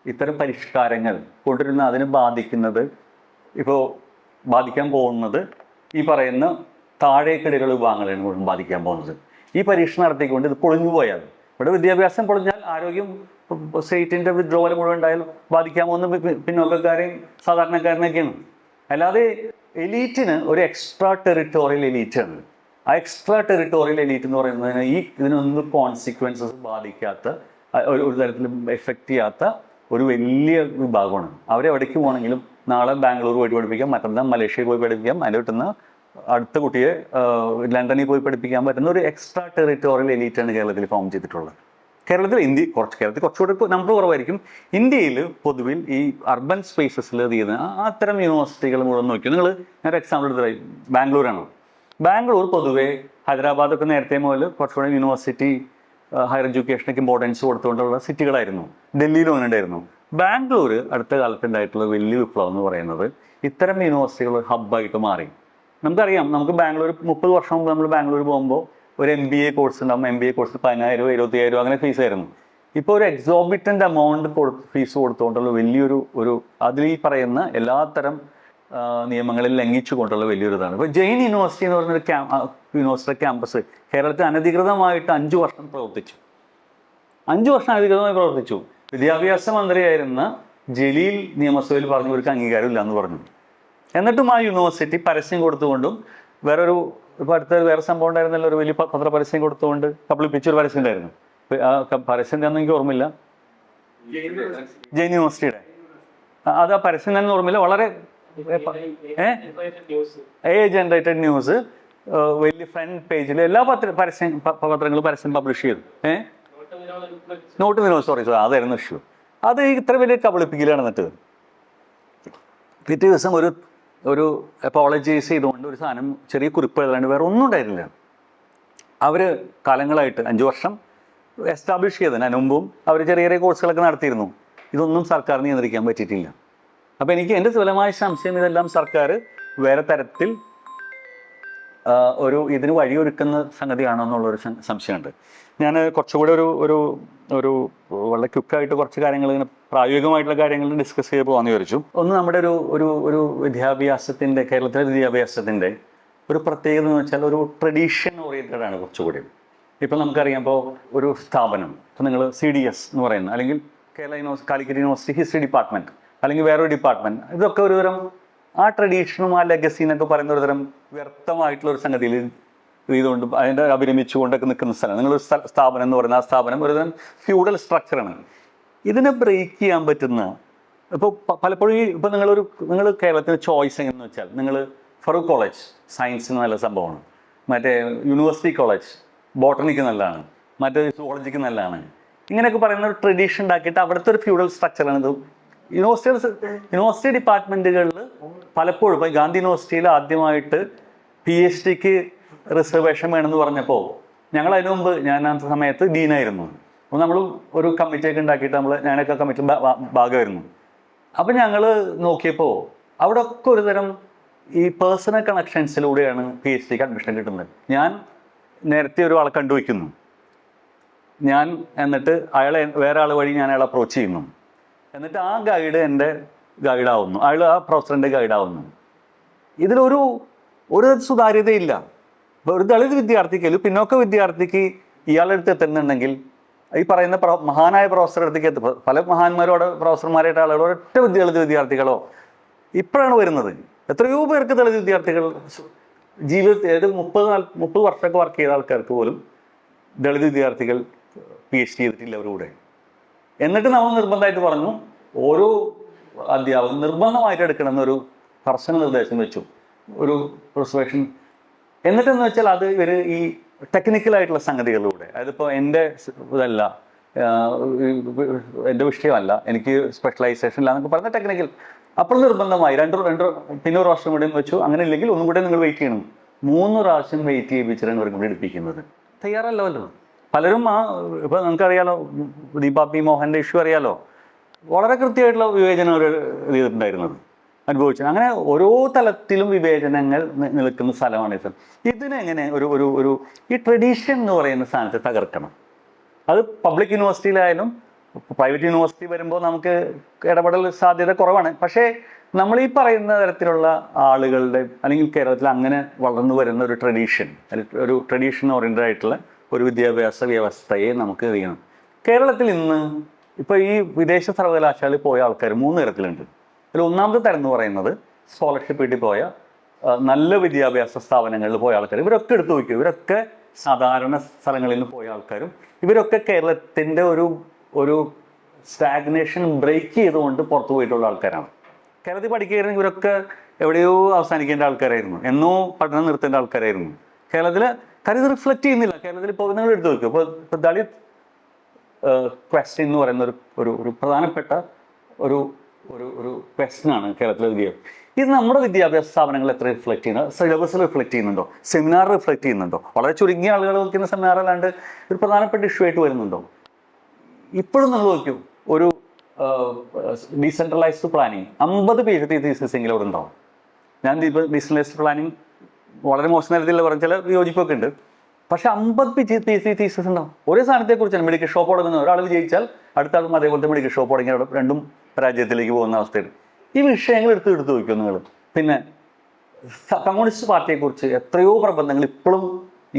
ഇത്തരം പരിഷ്കാരങ്ങൾ കൊണ്ടുവരുന്ന അതിനെ ബാധിക്കാൻ പോകുന്നത് ഈ പറയുന്ന താഴേക്കിടയിലുള്ള വിഭാഗങ്ങളാണ് ബാധിക്കാൻ പോകുന്നത്. ഈ പരീക്ഷ നടത്തിക്കൊണ്ട് ഇത് പൊളിഞ്ഞു പോയാൽ, ഇവിടെ വിദ്യാഭ്യാസം പൊളിഞ്ഞാൽ ആരോഗ്യം, സ്റ്റേറ്റിൻ്റെ വിഡ്രോവൽ മുഴുവൻ ഉണ്ടായാലും ബാധിക്കാൻ പോകുന്ന പിന്നോക്കക്കാരെയും സാധാരണക്കാരനൊക്കെയാണ്. അല്ലാതെ എലീറ്റിന് ഒരു എക്സ്ട്രാ ടെറിട്ടോറിയൽ എലീറ്റാണ്. ആ എക്സ്ട്രാ ടെറിട്ടോറിയൽ എലീറ്റ് എന്ന് പറയുന്നതിന് ഇതിനൊന്നും കോൺസിക്വൻസസ് ബാധിക്കാത്ത, ഒരു തരത്തിലും എഫക്റ്റ് ചെയ്യാത്ത ഒരു വലിയ വിഭാഗമാണ്. അവരെവിടേക്ക് പോകണമെങ്കിലും നാളെ ബാംഗ്ലൂർ പോയിട്ട് പഠിപ്പിക്കാം, മറ്റന്നാൾ മലേഷ്യയിൽ പോയി പഠിപ്പിക്കാം, അതിൻ്റെ കിട്ടുന്ന അടുത്ത കുട്ടിയെ ലണ്ടനിൽ പോയി പഠിപ്പിക്കാൻ പറ്റുന്ന ഒരു എക്സ്ട്രാ ടെറിട്ടോറിയൽ എലീറ്റാണ് കേരളത്തിൽ ഫോം ചെയ്തിട്ടുള്ളത്. കേരളത്തിൽ കുറച്ചുകൂടെ നമ്പർ കുറവായിരിക്കും. ഇന്ത്യയിൽ പൊതുവിൽ ഈ അർബൻ സ്പേസസിൽ ചെയ്യുന്ന അത്തരം യൂണിവേഴ്സിറ്റികൾ മുഴുവൻ നോക്കി. ഞാനൊരു എക്സാമ്പിൾ എടുത്തായി ബാംഗ്ലൂരാണ്. ബാംഗ്ലൂർ പൊതുവേ ഹൈദരാബാദൊക്കെ നേരത്തെ മുതൽ കുറച്ചുകൂടെ യൂണിവേഴ്സിറ്റി ഹയർ എഡ്യൂക്കേഷനൊക്കെ ഇമ്പോർട്ടൻസ് കൊടുത്തുകൊണ്ടുള്ള സിറ്റികളായിരുന്നു. ഡൽഹിയിലും അങ്ങനെ ഉണ്ടായിരുന്നു. ബാംഗ്ലൂർ അടുത്ത കാലത്തുണ്ടായിട്ടുള്ള വലിയ വിപ്ലവം എന്ന് പറയുന്നത് ഇത്തരം യൂണിവേഴ്സിറ്റികൾ ഹബ്ബായിട്ട് മാറി. നമുക്കറിയാം, നമുക്ക് ബാംഗ്ലൂർ 30 വർഷം മുമ്പ് നമ്മൾ ബാംഗ്ലൂർ പോകുമ്പോൾ ഒരു MBA കോഴ്സ് ഉണ്ടാകുമ്പോൾ MBA കോഴ്സ് 10,000 25,000 അങ്ങനെ ഫീസായിരുന്നു. ഇപ്പോൾ ഒരു എക്സോബിറ്റൻ്റ് എമൗണ്ട് ഫീസ് കൊടുത്തുകൊണ്ടുള്ള വലിയൊരു അതിൽ ഈ പറയുന്ന എല്ലാത്തരം നിയമങ്ങളിൽ ലംഘിച്ചു കൊണ്ടുള്ള വലിയൊരു ഇതാണ്. ഇപ്പോൾ ജെയിൻ യൂണിവേഴ്സിറ്റി എന്ന് പറഞ്ഞൊരു യൂണിവേഴ്സിറ്റി ക്യാമ്പസ് കേരളത്തിൽ അനധികൃതമായിട്ട് 5 വർഷം പ്രവർത്തിച്ചു. 5 വർഷം അനധികൃതമായി പ്രവർത്തിച്ചു. വിദ്യാഭ്യാസ മന്ത്രിയായിരുന്ന ജലീൽ നിയമസഭയിൽ പറഞ്ഞു ഇവർക്ക് അംഗീകാരമില്ല എന്ന് പറഞ്ഞു. എന്നിട്ടും ആ യൂണിവേഴ്സിറ്റി പരസ്യം കൊടുത്തുകൊണ്ടും വേറൊരു ഇപ്പോൾ അടുത്ത വേറെ സംഭവം ഉണ്ടായിരുന്നല്ലോ, ഒരു വലിയ പത്ര പരസ്യം കൊടുത്തുകൊണ്ട് കബളിപ്പിച്ചൊരു പരസ്യം ഉണ്ടായിരുന്നു. ആ പരസ്യം എന്താണെന്ന് എനിക്ക് ഓർമ്മയില്ല. ജെയിൻ യൂണിവേഴ്സിറ്റിയുടെ അത് ആ പരസ്യം തന്നെ ഓർമ്മയില്ല. വളരെ ജനറേറ്റഡ് ന്യൂസ് വലിയ ഫ്രണ്ട് പേജിൽ എല്ലാ പത്രങ്ങളും പരസ്യം പബ്ലിഷ് ചെയ്തു. നോട്ട് നിരോധനം, സോറി അതായിരുന്നു ഇഷ്യൂ. അത് ഇത്ര വലിയ കബളിപ്പിക്കൽ നടന്നിട്ട് പിറ്റേ ദിവസം ഒരു അപ്പോളജൈസ് ചെയ്തുകൊണ്ട് ഒരു സാധനം ചെറിയ കുറിപ്പ് എഴുതാണ്ട് വേറെ ഒന്നും ഉണ്ടായിരുന്നില്ല. അവർ കാലങ്ങളായിട്ട് 5 വർഷം എസ്റ്റാബ്ലിഷ് ചെയ്തതിന് അതിന് മുമ്പും അവർ ചെറിയ ചെറിയ കോഴ്സുകളൊക്കെ നടത്തിയിരുന്നു. ഇതൊന്നും സർക്കാർ നിയന്ത്രിക്കാൻ പറ്റിയിട്ടില്ല. അപ്പോൾ എനിക്ക് എൻ്റെ സുലഭമായ സംശയം ഇതെല്ലാം സർക്കാർ വേറെ തരത്തിൽ ഇതിന് വഴിയൊരുക്കുന്ന സംഗതിയാണോ എന്നുള്ളൊരു സംശയമുണ്ട്. ഞാൻ കുറച്ചുകൂടെ ഒരു വളരെ ക്വിക്കായിട്ട് കുറച്ച് കാര്യങ്ങൾ ഇങ്ങനെ പ്രായോഗികമായിട്ടുള്ള കാര്യങ്ങൾ ഡിസ്കസ് ചെയ്ത് പോകാമെന്ന് വിചാരിച്ചു. ഒന്ന്, നമ്മുടെ ഒരു വിദ്യാഭ്യാസത്തിൻ്റെ, കേരളത്തിലെ വിദ്യാഭ്യാസത്തിൻ്റെ ഒരു പ്രത്യേകത എന്ന് വെച്ചാൽ ഒരു ട്രഡീഷൻ ഓറിയൻറ്റഡ് ആണ് കുറച്ചുകൂടി. ഇപ്പം നമുക്കറിയാം, ഇപ്പോൾ ഒരു സ്ഥാപനം, ഇപ്പോൾ നിങ്ങൾ CDS എന്ന് പറയുന്ന, അല്ലെങ്കിൽ കാലിക്കറ്റ് യൂണിവേഴ്സിറ്റി ഹിസ്റ്ററി ഡിപ്പാർട്ട്മെൻറ്റ്, അല്ലെങ്കിൽ വേറൊരു ഡിപ്പാർട്ട്മെൻറ്റ്, ഇതൊക്കെ ഒരുതരം ആ ട്രഡീഷനും ആ ലെഗസി എന്നൊക്കെ പറയുന്ന ഒരുതരം വ്യർത്ഥമായിട്ടുള്ളൊരു സംഗതിയിൽ ഇതുകൊണ്ട് അതിൻ്റെ അഭിരമിച്ചുകൊണ്ടൊക്കെ നിൽക്കുന്ന സ്ഥലം. നിങ്ങളൊരു സ്ഥാപനം എന്ന് പറയുന്ന ആ സ്ഥാപനം ഒരുതരം ഫ്യൂഡൽ സ്ട്രക്ചറാണ്. ഇതിനെ ബ്രേക്ക് ചെയ്യാൻ പറ്റുന്ന, ഇപ്പോൾ പലപ്പോഴും ഇപ്പോൾ നിങ്ങൾ കേരളത്തിന് ചോയ്സ് എങ്ങനെയെന്ന് വെച്ചാൽ, നിങ്ങൾ ഫറൂഖ് കോളേജ് സയൻസിന് നല്ല സംഭവമാണ്, മറ്റേ യൂണിവേഴ്സിറ്റി കോളേജ് ബോട്ടണിക്ക് നല്ലതാണ്, മറ്റേ സുവോളജിക്ക് നല്ലതാണ്, ഇങ്ങനെയൊക്കെ പറയുന്ന ഒരു ട്രഡീഷൻ ഉണ്ടാക്കിയിട്ട് അവിടുത്തെ ഒരു ഫ്യൂഡൽ സ്ട്രക്ചറാണ് ഇത്. യൂണിവേഴ്സിറ്റി ഡിപ്പാർട്ട്മെൻറ്റുകളിൽ പലപ്പോഴും, ഇപ്പോൾ ഗാന്ധി യൂണിവേഴ്സിറ്റിയിൽ ആദ്യമായിട്ട് PhDക്ക് റിസർവേഷൻ വേണമെന്ന് പറഞ്ഞപ്പോൾ അതിനു മുമ്പ് ഞാൻ ആ സമയത്ത് ഡീനായിരുന്നു. അപ്പോൾ നമ്മൾ ഒരു കമ്മിറ്റിയൊക്കെ ഉണ്ടാക്കിയിട്ട് ഞാനൊക്കെ കമ്മിറ്റി ഭാഗമായിരുന്നു. അപ്പം ഞങ്ങൾ നോക്കിയപ്പോൾ അവിടെ ഒക്കെ ഒരുതരം ഈ പേഴ്സണൽ കണക്ഷൻസിലൂടെയാണ് PhDക്ക് അഡ്മിഷൻ കിട്ടുന്നത്. ഞാൻ നേരത്തെ ഒരാളെ കണ്ടുവയ്ക്കുന്നു, എന്നിട്ട് വേറെ ആൾ വഴി ഞാൻ അയാളെ അപ്രോച്ച് ചെയ്യുന്നു, എന്നിട്ട് ആ ഗൈഡ് എൻ്റെ ഗൈഡാവുന്നു, ആ പ്രൊഫസറിൻ്റെ ഗൈഡാവുന്നു. ഇതിലൊരു സുതാര്യതയില്ല. ഇപ്പോൾ ഒരു ദളിത് വിദ്യാർത്ഥിക്ക്, ഒരു പിന്നോക്ക വിദ്യാർത്ഥിക്ക് ഇയാളുടെ അടുത്ത് എത്തുന്നുണ്ടെങ്കിൽ ഈ പറയുന്ന മഹാനായ പ്രൊഫസറുടെ അടുത്തേക്ക് എത്തും. പല മഹാന്മാരോട് പ്രൊഫസർമാരായിട്ട് ആളുകളോ ഒറ്റ ദളിത് വിദ്യാർത്ഥികളോ ഇപ്പോഴാണ് വരുന്നത്. എത്രയോ പേർക്ക് ദളിത് വിദ്യാർത്ഥികൾ ജീവിതത്തിൽ 30 വർഷമൊക്കെ വർക്ക് ചെയ്ത ആൾക്കാർക്ക് പോലും ദളിത് വിദ്യാർത്ഥികൾ PhD ചെയ്തിട്ടില്ല അവരുടെ. എന്നിട്ട് നമ്മൾ നിർബന്ധമായിട്ട് പറഞ്ഞു ഓരോ അധ്യാപകൻ നിർബന്ധമായിട്ട് എടുക്കണമെന്നൊരു കർശന നിർദ്ദേശം വെച്ചു, ഒരു റിസർവേഷൻ. എന്നിട്ടെന്ന് വെച്ചാൽ അത് ഇവർ ഈ ടെക്നിക്കലായിട്ടുള്ള സംഗതികളിലൂടെ, അതിപ്പോൾ എൻ്റെ ഇതല്ല, എൻ്റെ വിഷയമല്ല, എനിക്ക് സ്പെഷ്യലൈസേഷൻ ഇല്ല എന്നൊക്കെ പറഞ്ഞ ടെക്നിക്കൽ, അപ്പോൾ നിർബന്ധമായി പിന്നെ ഒരു പ്രാവശ്യം കൂടെ വെച്ചു. അങ്ങനെ ഇല്ലെങ്കിൽ ഒന്നും കൂടെ നിങ്ങൾ വെയിറ്റ് ചെയ്യണം. 3 പ്രാവശ്യം വെയിറ്റ് ചെയ്യിപ്പിച്ചിട്ടാണ് ഇവർക്ക് കൂടി എടുപ്പിക്കുന്നത്. തയ്യാറല്ലല്ലോ പലരും. ഇപ്പോൾ നമുക്കറിയാലോ, ദീപാ പി മോഹൻ്റെ ഇഷ്യൂ അറിയാലോ, വളരെ കൃത്യമായിട്ടുള്ള വിവേചനം അവർ ചെയ്തിട്ടുണ്ടായിരുന്നത്, അനുഭവിച്ചത്. അങ്ങനെ ഓരോ തലത്തിലും വിവേചനങ്ങൾ നിൽക്കുന്ന സ്ഥലമാണ് ഇത്. ഇതിനെങ്ങനെ ഒരു ഈ ട്രഡീഷൻ എന്ന് പറയുന്ന സാധനത്തെ തകർക്കണം. അത് പബ്ലിക് യൂണിവേഴ്സിറ്റിയിലായാലും പ്രൈവറ്റ് യൂണിവേഴ്സിറ്റി വരുമ്പോൾ നമുക്ക് ഇടപെടൽ സാധ്യത കുറവാണ്. പക്ഷേ നമ്മൾ ഈ പറയുന്ന തരത്തിലുള്ള ആളുകളുടെ, അല്ലെങ്കിൽ കേരളത്തിൽ അങ്ങനെ വളർന്നു വരുന്ന ഒരു ട്രഡീഷൻ ഓറിയൻറ്റഡ് ആയിട്ടുള്ള ഒരു വിദ്യാഭ്യാസ വ്യവസ്ഥയെ നമുക്ക് അറിയണം. കേരളത്തിൽ ഇന്ന് ഇപ്പോൾ ഈ വിദേശ സർവകലാശാലയിൽ പോയ ആൾക്കാർ 3 തരത്തിലുണ്ട്. അതിൽ ഒന്നാമത്തെ തരം എന്ന് പറയുന്നത് സ്കോളർഷിപ്പ് കിട്ടി പോയ നല്ല വിദ്യാഭ്യാസ സ്ഥാപനങ്ങളിൽ പോയ ആൾക്കാർ. ഇവരൊക്കെ എടുത്തു വയ്ക്കും. ഇവരൊക്കെ സാധാരണ സ്ഥലങ്ങളിൽ നിന്ന് പോയ ആൾക്കാരും ഇവരൊക്കെ കേരളത്തിൻ്റെ ഒരു സ്റ്റാഗ്നേഷൻ ബ്രേക്ക് ചെയ്തുകൊണ്ട് പുറത്തു പോയിട്ടുള്ള ആൾക്കാരാണ്. കേരളത്തിൽ പഠിക്കുകയായിരുന്നു ഇവരൊക്കെ എവിടെയോ അവസാനിക്കേണ്ട ആൾക്കാരായിരുന്നു, എന്നോ പഠനം നിർത്തേണ്ട ആൾക്കാരായിരുന്നു. കേരളത്തിൽ ഇത് റിഫ്ലക്റ്റ് ചെയ്യുന്നില്ല. കേരളത്തിൽ ഇപ്പോൾ നിങ്ങൾ എടുത്തു വയ്ക്കും. ഇപ്പോൾ ദളിത് ക്വസ്റ്റ്യൻ എന്ന് പറയുന്ന ഒരു പ്രധാനപ്പെട്ട ഒരു ക്വസ്റ്റ്യനാണ് കേരളത്തിലെ വിദ്യാഭ്യാസം. ഇത് നമ്മുടെ വിദ്യാഭ്യാസ സ്ഥാപനങ്ങൾ എത്ര റിഫ്ലക്റ്റ് ചെയ്യുന്നത്? സിലബസിൽ റിഫ്ലക്റ്റ് ചെയ്യുന്നുണ്ടോ? സെമിനാർ റിഫ്ലക്റ്റ് ചെയ്യുന്നുണ്ടോ? വളരെ ചുരുങ്ങിയ ആളുകൾ വയ്ക്കുന്ന സെമിനാർ അല്ലാണ്ട് ഒരു പ്രധാനപ്പെട്ട ഇഷ്യൂ ആയിട്ട് വരുന്നുണ്ടോ? ഇപ്പോഴും നമ്മൾ നോക്കും, ഒരു ഡീസെൻട്രലൈസ്ഡ് പ്ലാനിങ് 50 PhD തീസിസ് എങ്കിലും അവിടെ ഉണ്ടാവും. ഞാൻ ഇപ്പോൾ ഡീസെൻട്രലൈസ്ഡ് പ്ലാനിങ് വളരെ മോശം തരത്തിലുള്ള പറഞ്ഞ ചില വിയോജിപ്പൊക്കെ ഉണ്ട്. പക്ഷെ 50 PhD തീസിസ് ഉണ്ടാവും ഒരേ സാധനത്തെക്കുറിച്ചാണ്. മെഡിക്കൽ ഷോപ്പ് തുടങ്ങുന്ന ഒരാൾ വിജയിച്ചാൽ അടുത്ത ആളും അതേപോലത്തെ മെഡിക്കൽ ഷോപ്പ് തുടങ്ങി രണ്ടും പരാജയത്തിലേക്ക് പോകുന്ന അവസ്ഥയാണ്. ഈ വിഷയങ്ങൾ എടുത്ത് വയ്ക്കും നിങ്ങൾ. പിന്നെ കമ്മ്യൂണിസ്റ്റ് പാർട്ടിയെക്കുറിച്ച് എത്രയോ പ്രബന്ധങ്ങൾ ഇപ്പോഴും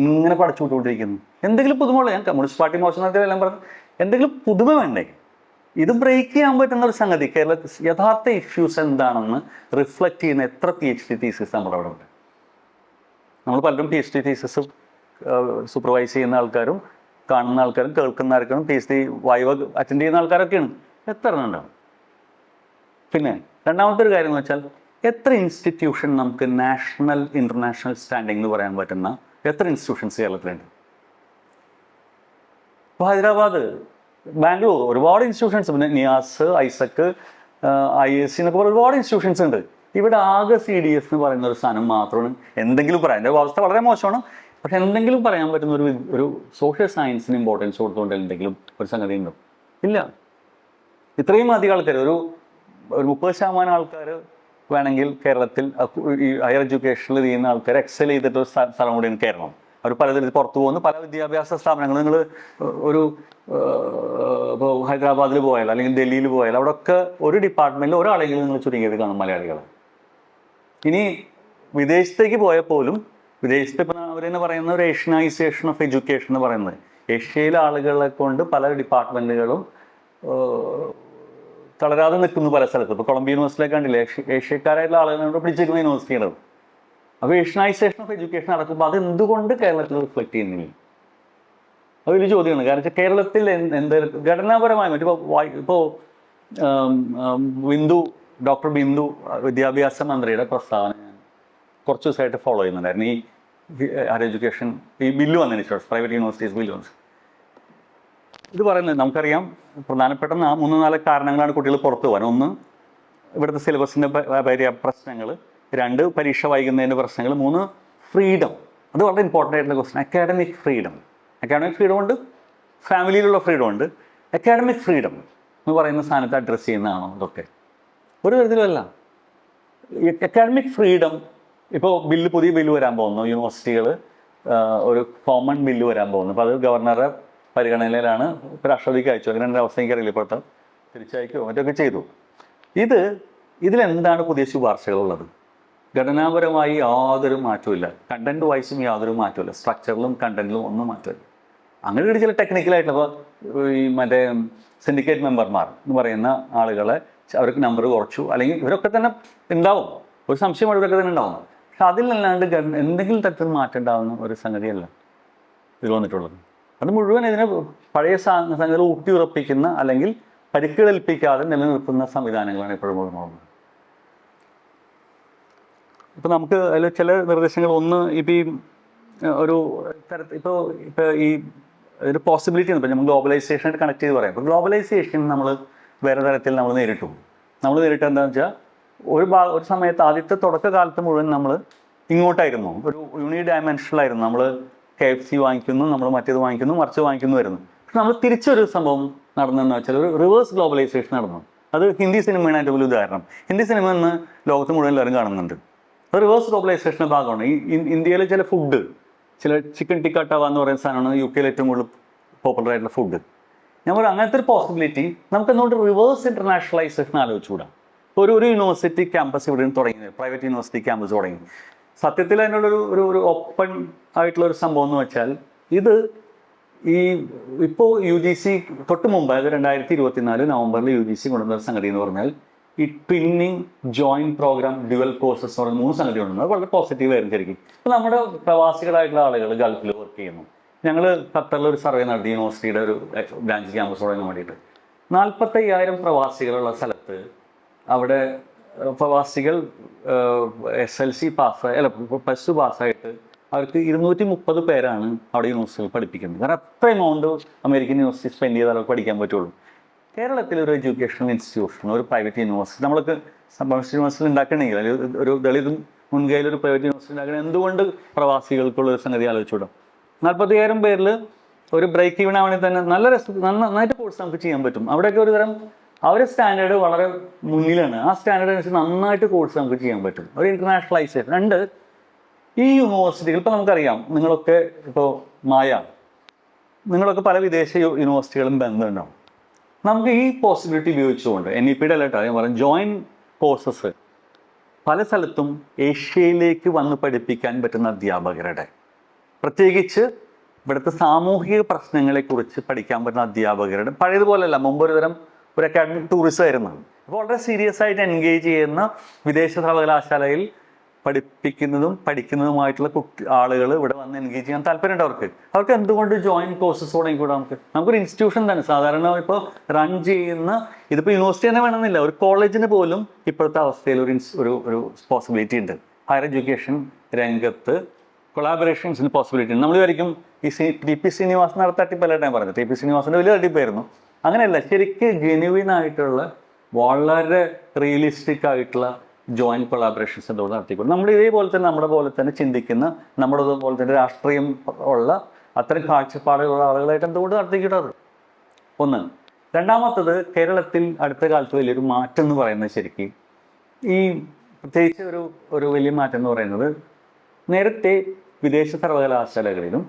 ഇങ്ങനെ പഠിച്ചുവിട്ടുകൊണ്ടിരിക്കുന്നു. എന്തെങ്കിലും പുതുമുള്ള, ഞാൻ കമ്മ്യൂണിസ്റ്റ് പാർട്ടി മോശം നടത്തിയെല്ലാം പറഞ്ഞു, എന്തെങ്കിലും പുതുമ വേണ്ടേ? ഇത് ബ്രേക്ക് ചെയ്യാൻ പറ്റുന്ന ഒരു സംഗതി. കേരളത്തിൽ യഥാർത്ഥ ഇഷ്യൂസ് എന്താണെന്ന് റിഫ്ലക്റ്റ് ചെയ്യുന്ന എത്ര PhD തീസിസ് നമ്മുടെ അവിടെ ഉണ്ട്? നമ്മൾ പലരും PhD തീസിസ് സൂപ്പർവൈസ് ചെയ്യുന്ന ആൾക്കാരും കാണുന്ന ആൾക്കാരും കേൾക്കുന്ന ആൾക്കാരും PhD വൈവ അറ്റൻഡ് ചെയ്യുന്ന ആൾക്കാരൊക്കെയാണ്. എത്ര എണ്ണം ഉണ്ടാവും? പിന്നെ രണ്ടാമത്തെ ഒരു കാര്യം എന്ന് വെച്ചാൽ, എത്ര ഇൻസ്റ്റിറ്റ്യൂഷൻ നമുക്ക് നാഷണൽ ഇൻ്റർനാഷണൽ സ്റ്റാൻഡിംഗ് എന്ന് പറയാൻ പറ്റുന്ന എത്ര ഇൻസ്റ്റിറ്റ്യൂഷൻസ് കേരളത്തിലുണ്ട്? ഇപ്പോൾ ഹൈദരാബാദ്, ബാംഗ്ലൂർ ഒരുപാട് ഇൻസ്റ്റിറ്റ്യൂഷൻസ്, പിന്നെ നിയാസ്, ഐസക്ക്, IISc എന്നൊക്കെ പറഞ്ഞ ഒരുപാട് ഇൻസ്റ്റിറ്റ്യൂഷൻസ് ഉണ്ട്. ഇവിടെ ആകെ CDS എന്ന് പറയുന്ന ഒരു സാധനം മാത്രമാണ് എന്തെങ്കിലും പറയാം. എൻ്റെ അവസ്ഥ വളരെ മോശമാണ്, പക്ഷെ എന്തെങ്കിലും പറയാൻ പറ്റുന്ന ഒരു സോഷ്യൽ സയൻസിന് ഇമ്പോർട്ടൻസ് കൊടുത്തുകൊണ്ട് എന്തെങ്കിലും ഒരു സംഗതി ഉണ്ടോ? ഇല്ല. ഇത്രയും അധികം ആൾക്കാർ, ഒരു 30% ആൾക്കാർ വേണമെങ്കിൽ കേരളത്തിൽ ഈ ഹയർ എഡ്യൂക്കേഷനിൽ ചെയ്യുന്ന ആൾക്കാർ എക്സൽ ചെയ്തിട്ട് ഒരു സ്ഥലം കൂടിയാണ് കേരളം. അവർ പലതരത്തിൽ പുറത്തു പോകുന്ന പല വിദ്യാഭ്യാസ സ്ഥാപനങ്ങൾ, നിങ്ങൾ ഒരു ഇപ്പോൾ ഹൈദരാബാദിൽ പോയാൽ അല്ലെങ്കിൽ ഡൽഹിയിൽ പോയാൽ അവിടെയൊക്കെ ഒരു ഡിപ്പാർട്ട്മെൻറ്റിൽ ഒരാളെങ്കിലും നിങ്ങൾ ചുരുങ്ങിയത് കാണും മലയാളികൾ. ഇനി വിദേശത്തേക്ക് പോയാൽ പോലും, വിദേശത്ത് ഇപ്പം അവരെന്നെ പറയുന്ന ഒരു ഏഷ്യനൈസേഷൻ ഓഫ് എഡ്യൂക്കേഷൻ എന്ന് പറയുന്നത്, ഏഷ്യയിലെ ആളുകളെ കൊണ്ട് പല ഡിപ്പാർട്ട്മെൻറ്റുകളും തളരാതെ നിൽക്കുന്നു പല സ്ഥലത്ത്. ഇപ്പോൾ കൊളംബിയ യൂണിവേഴ്സിറ്റിയിലേക്ക് കണ്ടില്ലേ, ഏഷ്യക്കാരായിട്ടുള്ള ആളുകളോട് പിടിച്ചിരിക്കുന്ന യൂണിവേഴ്സിറ്റിയാണ്. അപ്പോൾ ഏഷ്യനൈസേഷൻ ഓഫ് എഡ്യൂക്കേഷൻ നടക്കുമ്പോൾ അത് എന്തുകൊണ്ട് കേരളത്തിൽ റിഫ്ലക്റ്റ് ചെയ്യുന്നില്ല? അത് വലിയ ചോദ്യമാണ്. കാരണം വെച്ചാൽ കേരളത്തിൽ ഘടനാപരമായി ഇപ്പോൾ ഡോക്ടർ ബിന്ദു വിദ്യാഭ്യാസ മന്ത്രിയുടെ പ്രസ്താവന ഞാൻ കുറച്ച് ദിവസമായിട്ട് ഫോളോ ചെയ്യുന്നുണ്ടായിരുന്നു. ഈ ഹയർ എഡ്യൂക്കേഷൻ ഈ ബില്ല് വന്നതിന് ശേഷം, പ്രൈവറ്റ് യൂണിവേഴ്സിറ്റീസ് ബില്ല് വന്നു. ഇത് പറയുന്നത് നമുക്കറിയാം, പ്രധാനപ്പെട്ട 3-4 കാരണങ്ങളാണ് കുട്ടികൾ പുറത്തു പോകാൻ. ഒന്ന്, ഇവിടുത്തെ സിലബസിൻ്റെ പ്രശ്നങ്ങൾ. 2, പരീക്ഷ വൈകുന്നതിൻ്റെ പ്രശ്നങ്ങൾ. 3, ഫ്രീഡം. അത് വളരെ ഇമ്പോർട്ടൻ്റ് ആയിട്ടുള്ള ക്വസ്റ്റൻ. അക്കാഡമിക് ഫ്രീഡം ഉണ്ട്, ഫാമിലിയിലുള്ള ഫ്രീഡം ഉണ്ട്. അക്കാഡമിക് ഫ്രീഡം എന്ന് പറയുന്ന സ്ഥാനത്ത് അഡ്രസ്സ് ചെയ്യുന്നതാണോ ഇതൊക്കെ? ഒരു തരത്തിലുമല്ല. അക്കാഡമിക് ഫ്രീഡം, ഇപ്പോൾ പുതിയ ബില്ല് വരാൻ പോകുന്നു, യൂണിവേഴ്സിറ്റികൾ ഒരു കോമൺ ബില്ല് വരാൻ പോകുന്നു. അപ്പോൾ അത് ഗവർണറുടെ പരിഗണനയിലാണ്. ഇപ്പോൾ രാഷ്ട്രപതിക്ക് അയച്ചു. അങ്ങനെ എൻ്റെ അവസ്ഥ എനിക്കറിയില്ല, ഇപ്പോഴത്തെ തിരിച്ചയക്കുകയോ മറ്റൊക്കെ ചെയ്തു. ഇതിലെന്താണ് പുതിയ ശുപാർശകളുള്ളത്? ഘടനാപരമായി യാതൊരു മാറ്റമില്ല, കണ്ടന്റ് വൈസും യാതൊരു മാറ്റമില്ല, സ്ട്രക്ചറിലും കണ്ടന്റിലും ഒന്നും മാറ്റമില്ല. അങ്ങനെ ചില ടെക്നിക്കലായിട്ടുള്ള, ഇപ്പോൾ ഈ മറ്റേ സിൻഡിക്കേറ്റ് മെമ്പർമാർ എന്ന് പറയുന്ന ആളുകളെ അവർക്ക് നമ്പർ കുറച്ചു, അല്ലെങ്കിൽ ഇവരൊക്കെ തന്നെ ഉണ്ടാവും, ഒരു സംശയം ഇവരൊക്കെ തന്നെ ഉണ്ടാവും. പക്ഷെ അതിലല്ലാണ്ട് എന്തെങ്കിലും തരത്തിൽ മാറ്റം ഉണ്ടാകുന്ന ഒരു സംഗതിയല്ല ഇതിൽ വന്നിട്ടുള്ളത്. അത് മുഴുവൻ ഇതിനെ പഴയ സംഗതികൾ ഊട്ടിയുറപ്പിക്കുന്ന അല്ലെങ്കിൽ പരിക്കേൽപ്പിക്കാതെ നിലനിർത്തുന്ന സംവിധാനങ്ങളാണ് എപ്പോഴും നോക്കുന്നത്. ഇപ്പോൾ നമുക്ക് അതിൽ ചില നിർദ്ദേശങ്ങൾ, ഒന്ന് ഇപ്പോൾ ഈ ഒരു തരത്തിൽ ഇപ്പോൾ ഈ ഒരു പോസിബിലിറ്റി എന്ന് പറഞ്ഞാൽ നമ്മൾ ഗ്ലോബലൈസേഷനായിട്ട് കണക്ട് ചെയ്ത് പറയാം. ഇപ്പോൾ ഗ്ലോബലൈസേഷൻ നമ്മൾ വേറെ തരത്തിൽ നമ്മൾ നേരിട്ടു എന്താണെന്ന് വെച്ചാൽ, ഒരു സമയത്ത് ആദ്യത്തെ തുടക്കകാലത്ത് മുഴുവൻ നമ്മൾ ഇങ്ങോട്ടായിരുന്നു, ഒരു യൂണി ഡയമെൻഷനിലായിരുന്നു. നമ്മൾ KFC വാങ്ങിക്കുന്നു, നമ്മൾ മറ്റേത് വാങ്ങിക്കുന്നു, മറിച്ച് വാങ്ങിക്കുന്നു വരുന്നു. പക്ഷെ നമ്മൾ തിരിച്ചൊരു സംഭവം നടന്നതെന്ന് വെച്ചാൽ ഒരു റിവേഴ്സ് ഗ്ലോബലൈസേഷൻ നടന്നു. അത് ഹിന്ദി സിനിമയാണ് അതിൻ്റെ വലിയ ഉദാഹരണം. ഹിന്ദി സിനിമ ഇന്ന് ലോകത്ത് മുഴുവൻ എല്ലാവരും കാണുന്നുണ്ട്. അത് റിവേഴ്സ് ഗ്ലോബലൈസേഷൻ്റെ ഭാഗമാണ്. ഇന്ത്യയിലെ ചില ഫുഡ്, ചില ചിക്കൻ ടിക്ക ടവ എന്ന് പറയുന്ന സാധനമാണ് UK ഏറ്റവും കൂടുതൽ പോപ്പുലർ ആയിട്ടുള്ള ഫുഡ്. ഞാൻ പറയും, അങ്ങനത്തെ ഒരു പോസിബിലിറ്റി നമുക്ക് എന്തുകൊണ്ട് റിവേഴ്സ് ഇൻ്റർനാഷണലൈസേഷൻ ആലോചിച്ചുകൂടാ? ഒരു യൂണിവേഴ്സിറ്റി ക്യാമ്പസ് ഇവിടെ തുടങ്ങി, പ്രൈവറ്റ് യൂണിവേഴ്സിറ്റി ക്യാമ്പസ് തുടങ്ങി. സത്യത്തിൽ അതിനുള്ളൊരു ഓപ്പൺ ആയിട്ടുള്ളൊരു സംഭവം എന്ന് വെച്ചാൽ, ഇത് ഇപ്പോൾ UGC തൊട്ട് മുമ്പ്, അതായത് 2024 നവംബറിൽ UGC കൊണ്ടുവന്ന സംഗതി എന്ന് പറഞ്ഞാൽ ഈ twinning, joint program, dual courses എന്ന് പറയുന്ന 3 സംഗതി ഉണ്ടെന്ന്. അത് വളരെ പോസിറ്റീവ് ആയിരുന്നു ശരിക്കും. ഇപ്പോൾ നമ്മുടെ പ്രവാസികളായിട്ടുള്ള ആളുകൾ ഗൾഫിൽ വർക്ക് ചെയ്യുന്നു. ഞങ്ങൾ ഖത്തറിലൊരു സർവേ നടത്തി, യൂണിവേഴ്സിറ്റിയുടെ ഒരു ബ്രാഞ്ച് ക്യാമ്പസ് തുടങ്ങാൻ വേണ്ടിയിട്ട്. 45,000 പ്രവാസികളുള്ള സ്ഥലത്ത് അവിടെ പ്രവാസികൾ SLC പാസ്സായി, അല്ല +2 പാസ്സായിട്ട് അവർക്ക് 230 പേരാണ് അവിടെ യൂണിവേഴ്സിറ്റിയിൽ പഠിപ്പിക്കുന്നത്. കാരണം അത്ര എമൗണ്ട് അമേരിക്കൻ യൂണിവേഴ്സിറ്റി സ്പെൻഡ് ചെയ്താൽ അവർക്ക് പഠിക്കാൻ പറ്റുള്ളൂ. കേരളത്തിലൊരു എഡ്യൂക്കേഷണൽ ഇൻസ്റ്റിറ്റ്യൂഷൻ, ഒരു പ്രൈവറ്റ് യൂണിവേഴ്സിറ്റി നമ്മൾക്ക് യൂണിവേഴ്സിറ്റി ഉണ്ടാക്കണമെങ്കിൽ, അല്ലെങ്കിൽ ഒരു ദളിത് മുൻകൈയിലൊരു പ്രൈവറ്റ് യൂണിവേഴ്സിറ്റി ഉണ്ടാക്കണം, എന്തുകൊണ്ട് പ്രവാസികൾക്കുള്ളൊരു സംഗതി ആലോചിച്ചുകൂടാം? 40,000 പേരിൽ ഒരു ബ്രേക്ക് ഈവൻ ആവണമെങ്കിൽ തന്നെ നന്നായിട്ട് കോഴ്സ് നമുക്ക് ചെയ്യാൻ പറ്റും. അവിടെയൊക്കെ ഒരു തരം അവരുടെ സ്റ്റാൻഡേർഡ് വളരെ മുന്നിലാണ്. ആ സ്റ്റാൻഡേർഡ് അനുസരിച്ച് നന്നായിട്ട് കോഴ്സ് നമുക്ക് ചെയ്യാൻ പറ്റും. ഒരു ഇൻ്റർനാഷണലൈസേഷൻ. 2, ഈ യൂണിവേഴ്സിറ്റികൾ ഇപ്പോൾ നമുക്കറിയാം, നിങ്ങളൊക്കെ ഇപ്പോൾ നിങ്ങളൊക്കെ പല വിദേശ യൂണിവേഴ്സിറ്റികളും ബന്ധമുണ്ടാവും. നമുക്ക് ഈ പോസിബിലിറ്റി ഉപയോഗിച്ചുകൊണ്ട് NEPയുടെ അല്ല കേട്ടോ, ഞാൻ പറയാം, ജോയിൻറ്റ് കോഴ്സസ് പല സ്ഥലത്തും ഏഷ്യയിലേക്ക് വന്ന് പഠിപ്പിക്കാൻ പറ്റുന്ന അധ്യാപകരുടെ, പ്രത്യേകിച്ച് ഇവിടുത്തെ സാമൂഹിക പ്രശ്നങ്ങളെക്കുറിച്ച് പഠിക്കാൻ പറ്റുന്ന അധ്യാപകരുടെ പഴയതുപോലെയല്ല, മുമ്പ് ഒരു അക്കാഡമിക് ടൂറിസം ആയിരുന്നു. അപ്പോൾ വളരെ സീരിയസ് ആയിട്ട് എൻഗേജ് ചെയ്യുന്ന വിദേശ സർവകലാശാലയിൽ പഠിക്കുന്നതുമായിട്ടുള്ള ആളുകൾ ഇവിടെ വന്ന് എൻഗേജ് ചെയ്യാൻ താല്പര്യമുണ്ട്. അവർക്ക് എന്തുകൊണ്ട് ജോയിൻറ്റ് കോഴ്സസ് തുടങ്ങിക്കൂടെ? നമുക്കൊരു ഇൻസ്റ്റിറ്റ്യൂഷൻ തന്നെ സാധാരണ ഇപ്പോൾ റൺ ചെയ്യുന്ന, ഇതിപ്പോൾ യൂണിവേഴ്സിറ്റി തന്നെ വേണമെന്നില്ല, ഒരു കോളേജിന് പോലും ഇപ്പോഴത്തെ അവസ്ഥയിൽ ഒരു പോസിബിലിറ്റി ഉണ്ട്. ഹയർ എഡ്യൂക്കേഷൻ രംഗത്ത് കൊളാബറേഷൻസിന് പോസിബിലിറ്റി ഉണ്ട്. നമ്മൾ വിചാരിക്കും ഈ ടി.പി. ശ്രീനിവാസൻ തട്ടിപ്പല്ല ഞാൻ പറഞ്ഞത്, ടി.പി. ശ്രീനിവാസൻ്റെ വലിയ തട്ടിപ്പായിരുന്നു. അങ്ങനെയല്ല, ശരിക്കും ജെന്യുവിൻ ആയിട്ടുള്ള വളരെ റിയലിസ്റ്റിക് ആയിട്ടുള്ള ജോയിൻറ്റ് കൊളാബറേഷൻസ് എന്തുകൊണ്ട് നടത്തിക്കൊണ്ട് നമ്മൾ ഇതേപോലെ തന്നെ നമ്മുടെ പോലെ തന്നെ ചിന്തിക്കുന്ന, നമ്മുടെ പോലെ തന്നെ രാഷ്ട്രീയം ഉള്ള അത്തരം കാഴ്ചപ്പാടുകളുള്ള ആളുകളായിട്ട് എന്തുകൊണ്ട് നടത്തിക്കിട്ടാറ്? ഒന്ന്. രണ്ടാമത്തത്, കേരളത്തിൽ അടുത്ത കാലത്ത് വലിയൊരു മാറ്റം എന്ന് പറയുന്നത് ശരിക്കും ഈ പ്രത്യേകിച്ച് ഒരു വലിയ മാറ്റം എന്ന് പറയുന്നത്, നേരത്തെ വിദേശ സർവകലാശാലകളിലും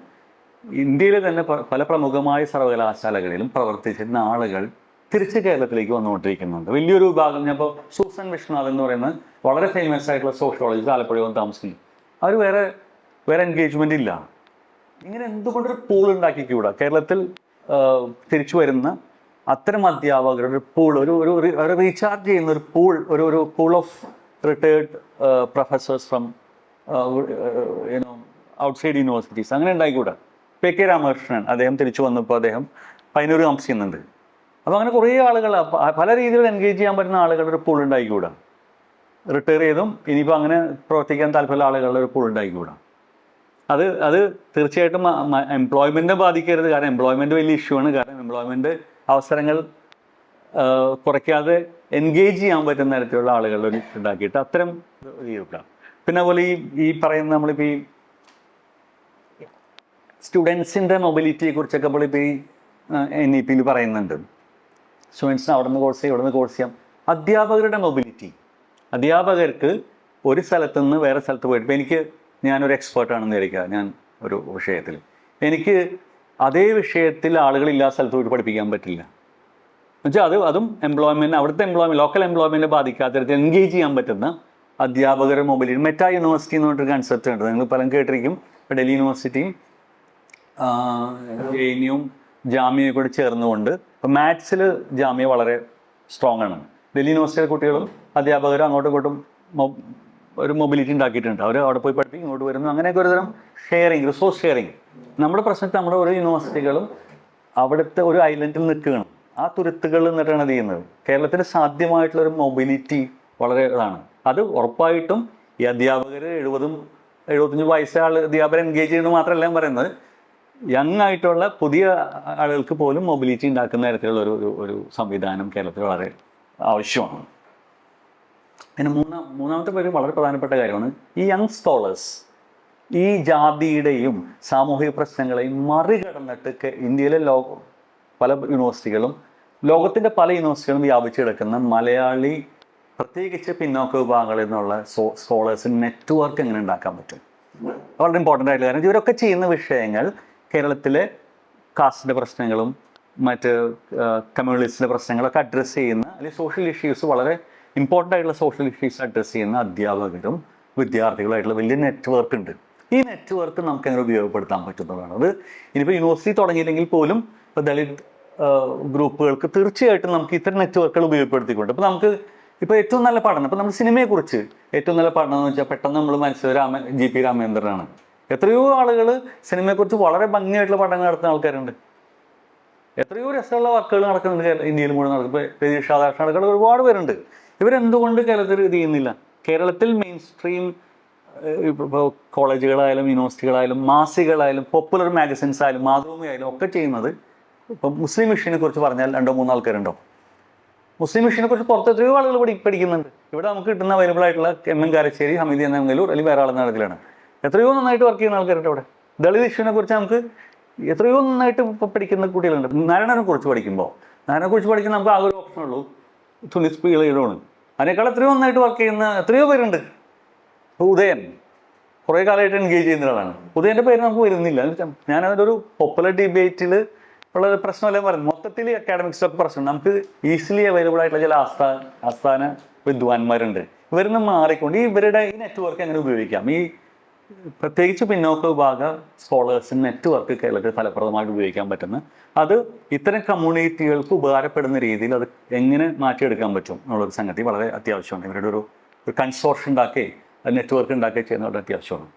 ഇന്ത്യയിലെ തന്നെ പല പ്രമുഖമായ സർവകലാശാലകളിലും പ്രവർത്തിച്ചിരുന്ന ആളുകൾ തിരിച്ച് കേരളത്തിലേക്ക് വന്നുകൊണ്ടിരിക്കുന്നുണ്ട്. വലിയൊരു വിഭാഗം, ഞാൻ ഇപ്പോൾ സൂസൻ വിശ്വനാഥ് എന്ന് പറയുന്ന വളരെ ഫേമസ് ആയിട്ടുള്ള സോഷ്യോളജിസ്റ്റ് ആലപ്പുഴ വന്ന് താമസിക്കുന്നു. അവർ വേറെ എൻഗേജ്മെൻ്റ് ഇല്ല. ഇങ്ങനെ എന്തുകൊണ്ടൊരു പൂൾ ഉണ്ടാക്കിക്കൂടാ? കേരളത്തിൽ തിരിച്ചു വരുന്ന അത്തരം അധ്യാപകരുടെ ഒരു പൂൾ, ഒരു റീചാർജ് ചെയ്യുന്ന ഒരു pool of retired professors from outside universities അങ്ങനെ ഉണ്ടായിക്കൂടാ? P.K. രാമകൃഷ്ണൻ അദ്ദേഹം തിരിച്ചു വന്നപ്പോൾ അദ്ദേഹം പയ്യന്നൂർ താമസിക്കുന്നുണ്ട്. അപ്പോൾ അങ്ങനെ കുറേ ആളുകൾ പല രീതിയിൽ എൻഗേജ് ചെയ്യാൻ പറ്റുന്ന ആളുകളുടെ ഒരു പൂൾ ഉണ്ടായിക്കൂടാ? റിട്ടയർ ചെയ്തും ഇനിയിപ്പോൾ അങ്ങനെ പ്രവർത്തിക്കാൻ താല്പര്യമുള്ള ആളുകളുടെ ഒരു പൂൾ ഉണ്ടായിക്കൂടാ? അത് തീർച്ചയായിട്ടും എംപ്ലോയ്മെൻറ്റിനെ ബാധിക്കരുത്. കാരണം എംപ്ലോയ്മെൻറ്റ് വലിയ ഇഷ്യൂ ആണ്. കാരണം എംപ്ലോയ്മെൻറ്റ് അവസരങ്ങൾ കുറയ്ക്കാതെ എൻഗേജ് ചെയ്യാൻ പറ്റുന്ന തരത്തിലുള്ള ആളുകളുടെ ഒരു ഉണ്ടാക്കിയിട്ട് അത്തരം ചെയ്യൂല. പിന്നെ അതുപോലെ ഈ പറയുന്ന നമ്മളിപ്പോൾ ഈ സ്റ്റുഡൻസിൻ്റെ മൊബിലിറ്റിയെ കുറിച്ചൊക്കെ നമ്മളിപ്പോൾ ഈ NEP-യിൽ പറയുന്നുണ്ട്. സ്റ്റുഡൻസിന് അവിടെ നിന്ന് കോഴ്സ് ചെയ്യാം, ഇവിടെ നിന്ന് കോഴ്സ് ചെയ്യാം. അധ്യാപകരുടെ മൊബിലിറ്റി, അധ്യാപകർക്ക് ഒരു സ്ഥലത്തു നിന്ന് വേറെ സ്ഥലത്ത് പോയിട്ട്, ഇപ്പോൾ ഞാനൊരു എക്സ്പേർട്ടാണെന്ന് വിചാരിക്കുക, ഞാൻ ഒരു വിഷയത്തിൽ എനിക്ക് അതേ വിഷയത്തിൽ ആളുകളില്ലാത്ത സ്ഥലത്ത് പോയിട്ട് പഠിപ്പിക്കാൻ പറ്റില്ല. എന്നുവെച്ചാൽ അതും എംപ്ലോയ്മെൻറ്റ്, അവിടുത്തെ ലോക്കൽ എംപ്ലോയ്മെൻറ്റിനെ ബാധിക്കാത്ത തരത്തിൽ എൻഗേജ് ചെയ്യാൻ പറ്റുന്ന അധ്യാപകരുടെ മൊബിലിറ്റി. മെറ്റാ യൂണിവേഴ്സിറ്റി എന്ന് പറഞ്ഞൊരു കൺസെപ്റ്റ് ഉണ്ട്, നിങ്ങൾ പലരും കേട്ടിരിക്കും. ഇപ്പോൾ ഡൽഹി യൂണിവേഴ്സിറ്റിയും JNU ജാമ്യയും കൂടി ചേർന്നുകൊണ്ട്, ഇപ്പോൾ മാത്സിൽ ജാമ്യ വളരെ സ്ട്രോങ് ആണ്. ഡൽഹി യൂണിവേഴ്സിറ്റിയിലെ കുട്ടികളും അധ്യാപകരും അങ്ങോട്ടും ഇങ്ങോട്ടും ഒരു മൊബിലിറ്റി ഉണ്ടാക്കിയിട്ടുണ്ട്. അവർ അവിടെ പോയി പഠിപ്പിക്കും, ഇങ്ങോട്ട് വരുന്നു, അങ്ങനെയൊക്കെ ഒരു തരം ഷെയറിങ്, റിസോഴ്സ് ഷെയറിങ്. നമ്മുടെ പ്രശ്നത്തിൽ നമ്മുടെ ഓരോ യൂണിവേഴ്സിറ്റികളും അവിടുത്തെ ഒരു ഐലൻഡിൽ നിൽക്കുകയാണ്. ആ തുരുത്തുകൾ എന്നിട്ടാണ് ചെയ്യുന്നത്. കേരളത്തിൽ സാധ്യമായിട്ടുള്ളൊരു മൊബിലിറ്റി വളരെ ഇതാണ്. അത് ഉറപ്പായിട്ടും ഈ അധ്യാപകർ 70-75 വയസ്സായ അധ്യാപകർ എൻഗേജ് ചെയ്യുന്നത് മാത്രമല്ല ഞാൻ പറയുന്നത്, യങ് ആയിട്ടുള്ള പുതിയ ആളുകൾക്ക് പോലും മൊബിലിറ്റി ഉണ്ടാക്കുന്ന തരത്തിലുള്ള ഒരു സംവിധാനം കേരളത്തിൽ വളരെ ആവശ്യമാണ്. പിന്നെ മൂന്നാമത്തെ പേര് വളരെ പ്രധാനപ്പെട്ട കാര്യമാണ് ഈ യങ് സ്കോളേഴ്സ്. ഈ ജാതിയുടെയും സാമൂഹിക പ്രശ്നങ്ങളെയും മറികടന്നിട്ട് ഇന്ത്യയിലെ പല യൂണിവേഴ്സിറ്റികളും ലോകത്തിൻ്റെ പല യൂണിവേഴ്സിറ്റികളും വ്യാപിച്ചു കിടക്കുന്ന മലയാളി, പ്രത്യേകിച്ച് പിന്നോക്ക വിഭാഗങ്ങളിൽ നിന്നുള്ള സ്കോളേഴ്സിന് നെറ്റ്വർക്ക് എങ്ങനെ ഉണ്ടാക്കാൻ പറ്റും? വളരെ ഇമ്പോർട്ടൻ്റ് ആയിട്ടുള്ള കാര്യം. ഇവരൊക്കെ ചെയ്യുന്ന വിഷയങ്ങൾ കേരളത്തിലെ കാസ്റ്റിൻ്റെ പ്രശ്നങ്ങളും മറ്റ് കമ്മ്യൂണിസ്റ്റിൻ്റെ പ്രശ്നങ്ങളൊക്കെ അഡ്രസ്സ് ചെയ്യുന്ന, അല്ലെങ്കിൽ സോഷ്യൽ ഇഷ്യൂസ്, വളരെ ഇമ്പോർട്ടൻ്റ് ആയിട്ടുള്ള സോഷ്യൽ ഇഷ്യൂസ് അഡ്രസ്സ് ചെയ്യുന്ന അധ്യാപകരും വിദ്യാർത്ഥികളുമായിട്ടുള്ള വലിയ നെറ്റ്വർക്ക് ഉണ്ട്. ഈ നെറ്റ്വർക്ക് നമുക്ക് എങ്ങനെ ഉപയോഗപ്പെടുത്താൻ പറ്റുന്നതാണ്. അത് ഇനിയിപ്പോൾ യൂണിവേഴ്സിറ്റി തുടങ്ങിയില്ലെങ്കിൽ പോലും ഇപ്പോൾ ദളിത് ഗ്രൂപ്പുകൾക്ക് തീർച്ചയായിട്ടും നമുക്ക് ഇത്തരം നെറ്റ്വർക്കുകൾ ഉപയോഗപ്പെടുത്തിക്കൊണ്ട്, ഇപ്പോൾ നമുക്ക് ഇപ്പോൾ ഏറ്റവും നല്ല പഠനം, ഇപ്പോൾ നമ്മൾ സിനിമയെക്കുറിച്ച് ഏറ്റവും നല്ല പഠനം എന്ന് വെച്ചാൽ പെട്ടെന്ന് നമ്മൾ മനസ്സിലായ G.P. രാമേന്ദ്രനാണ്. എത്രയോ ആളുകൾ സിനിമയെക്കുറിച്ച് വളരെ ഭംഗിയായിട്ടുള്ള പഠനങ്ങൾ നടത്തുന്ന ആൾക്കാരുണ്ട്. എത്രയോ രസമുള്ള വർക്കുകൾ നടക്കുന്നുണ്ട് ഇന്ത്യയിൽ മുഴുവൻ നടക്കും. ഇപ്പോൾ രതീഷ് രാധാകൃഷ്ണൻ അടക്കം ഒരുപാട് പേരുണ്ട്. ഇവരെന്തുകൊണ്ട് കേരളത്തിൽ ഇത് ചെയ്യുന്നില്ല? കേരളത്തിൽ മെയിൻ സ്ട്രീം ഇപ്പോൾ കോളേജുകളായാലും യൂണിവേഴ്സിറ്റികളായാലും മാസികളായാലും പോപ്പുലർ മാഗസിൻസ് ആയാലും മാതൃഭൂമിയായാലും ഒക്കെ ചെയ്യുന്നത്, ഇപ്പോൾ മുസ്ലിം മിഷനെ കുറിച്ച് പറഞ്ഞാൽ 2-3 ആൾക്കാരുണ്ടോ? മുസ്ലിം മിഷനെ കുറിച്ച് പുറത്ത് എത്രയോ ആളുകൾ പഠിക്കുന്നുണ്ട്. ഇവിടെ നമുക്ക് കിട്ടുന്ന അവൈലബിൾ ആയിട്ടുള്ള M.N. കാരശ്ശേരി, ഹമീദ് എന്നല്ലൂർ, അല്ലെങ്കിൽ വേറെ ആളെന്ന നടത്തിലാണ്. എത്രയോ നന്നായിട്ട് വർക്ക് ചെയ്യുന്ന ആൾക്കാരുണ്ട് അവിടെ. ദളിത് ഇഷ്യൂവിനെ കുറിച്ച് നമുക്ക് എത്രയോ നന്നായിട്ട് ഇപ്പോൾ പഠിക്കുന്ന കുട്ടികളുണ്ട്. നാരായണനെ കുറിച്ച് പഠിക്കുമ്പോൾ നമുക്ക് ആകെ ഒരു ഓപ്ഷനുള്ളൂ, തുനിസ് പീളയിലാണ്. അതിനേക്കാൾ എത്രയോ നന്നായിട്ട് വർക്ക് ചെയ്യുന്ന എത്രയോ പേരുണ്ട്. ഉദയൻ കുറേ കാലമായിട്ട് എൻഗേജ് ചെയ്യുന്ന ഒരാളാണ്. ഉദയൻ്റെ പേര് നമുക്ക് വരുന്നില്ല. ഞാനതൊരു പോപ്പുലർ ഡിബേറ്റിൽ ഉള്ള പ്രശ്നമല്ലേ പറയുന്നത്. മൊത്തത്തിൽ അക്കാഡമിക്സിലൊക്കെ പ്രശ്നം. നമുക്ക് ഈസിലി അവൈലബിൾ ആയിട്ടുള്ള ചില ആസ്ഥാന വിദ്വാൻമാരുണ്ട്. ഇവരിന്ന് മാറിക്കൊണ്ട് ഇവരുടെ ഈ നെറ്റ്വർക്ക് എങ്ങനെ ഉപയോഗിക്കാം, ഈ പ്രത്യേകിച്ച് പിന്നോക്ക വിഭാഗ സ്കോളേഴ്സിന് നെറ്റ്വർക്ക് കേരളത്തിൽ ഫലപ്രദമായിട്ട് ഉപയോഗിക്കാൻ പറ്റുന്ന അത് ഇത്തരം കമ്മ്യൂണിറ്റികൾക്ക് ഉപകാരപ്പെടുന്ന രീതിയിൽ അത് എങ്ങനെ മാറ്റിയെടുക്കാൻ പറ്റും എന്നുള്ളൊരു സംഗതി വളരെ അത്യാവശ്യമാണ്. ഇവരുടെ ഒരു കൺസോർഷ്യം ഉണ്ടാക്കി നെറ്റ്വർക്ക് ഉണ്ടാക്കി ചെയ്യുന്നത് വളരെ അത്യാവശ്യമാണ്.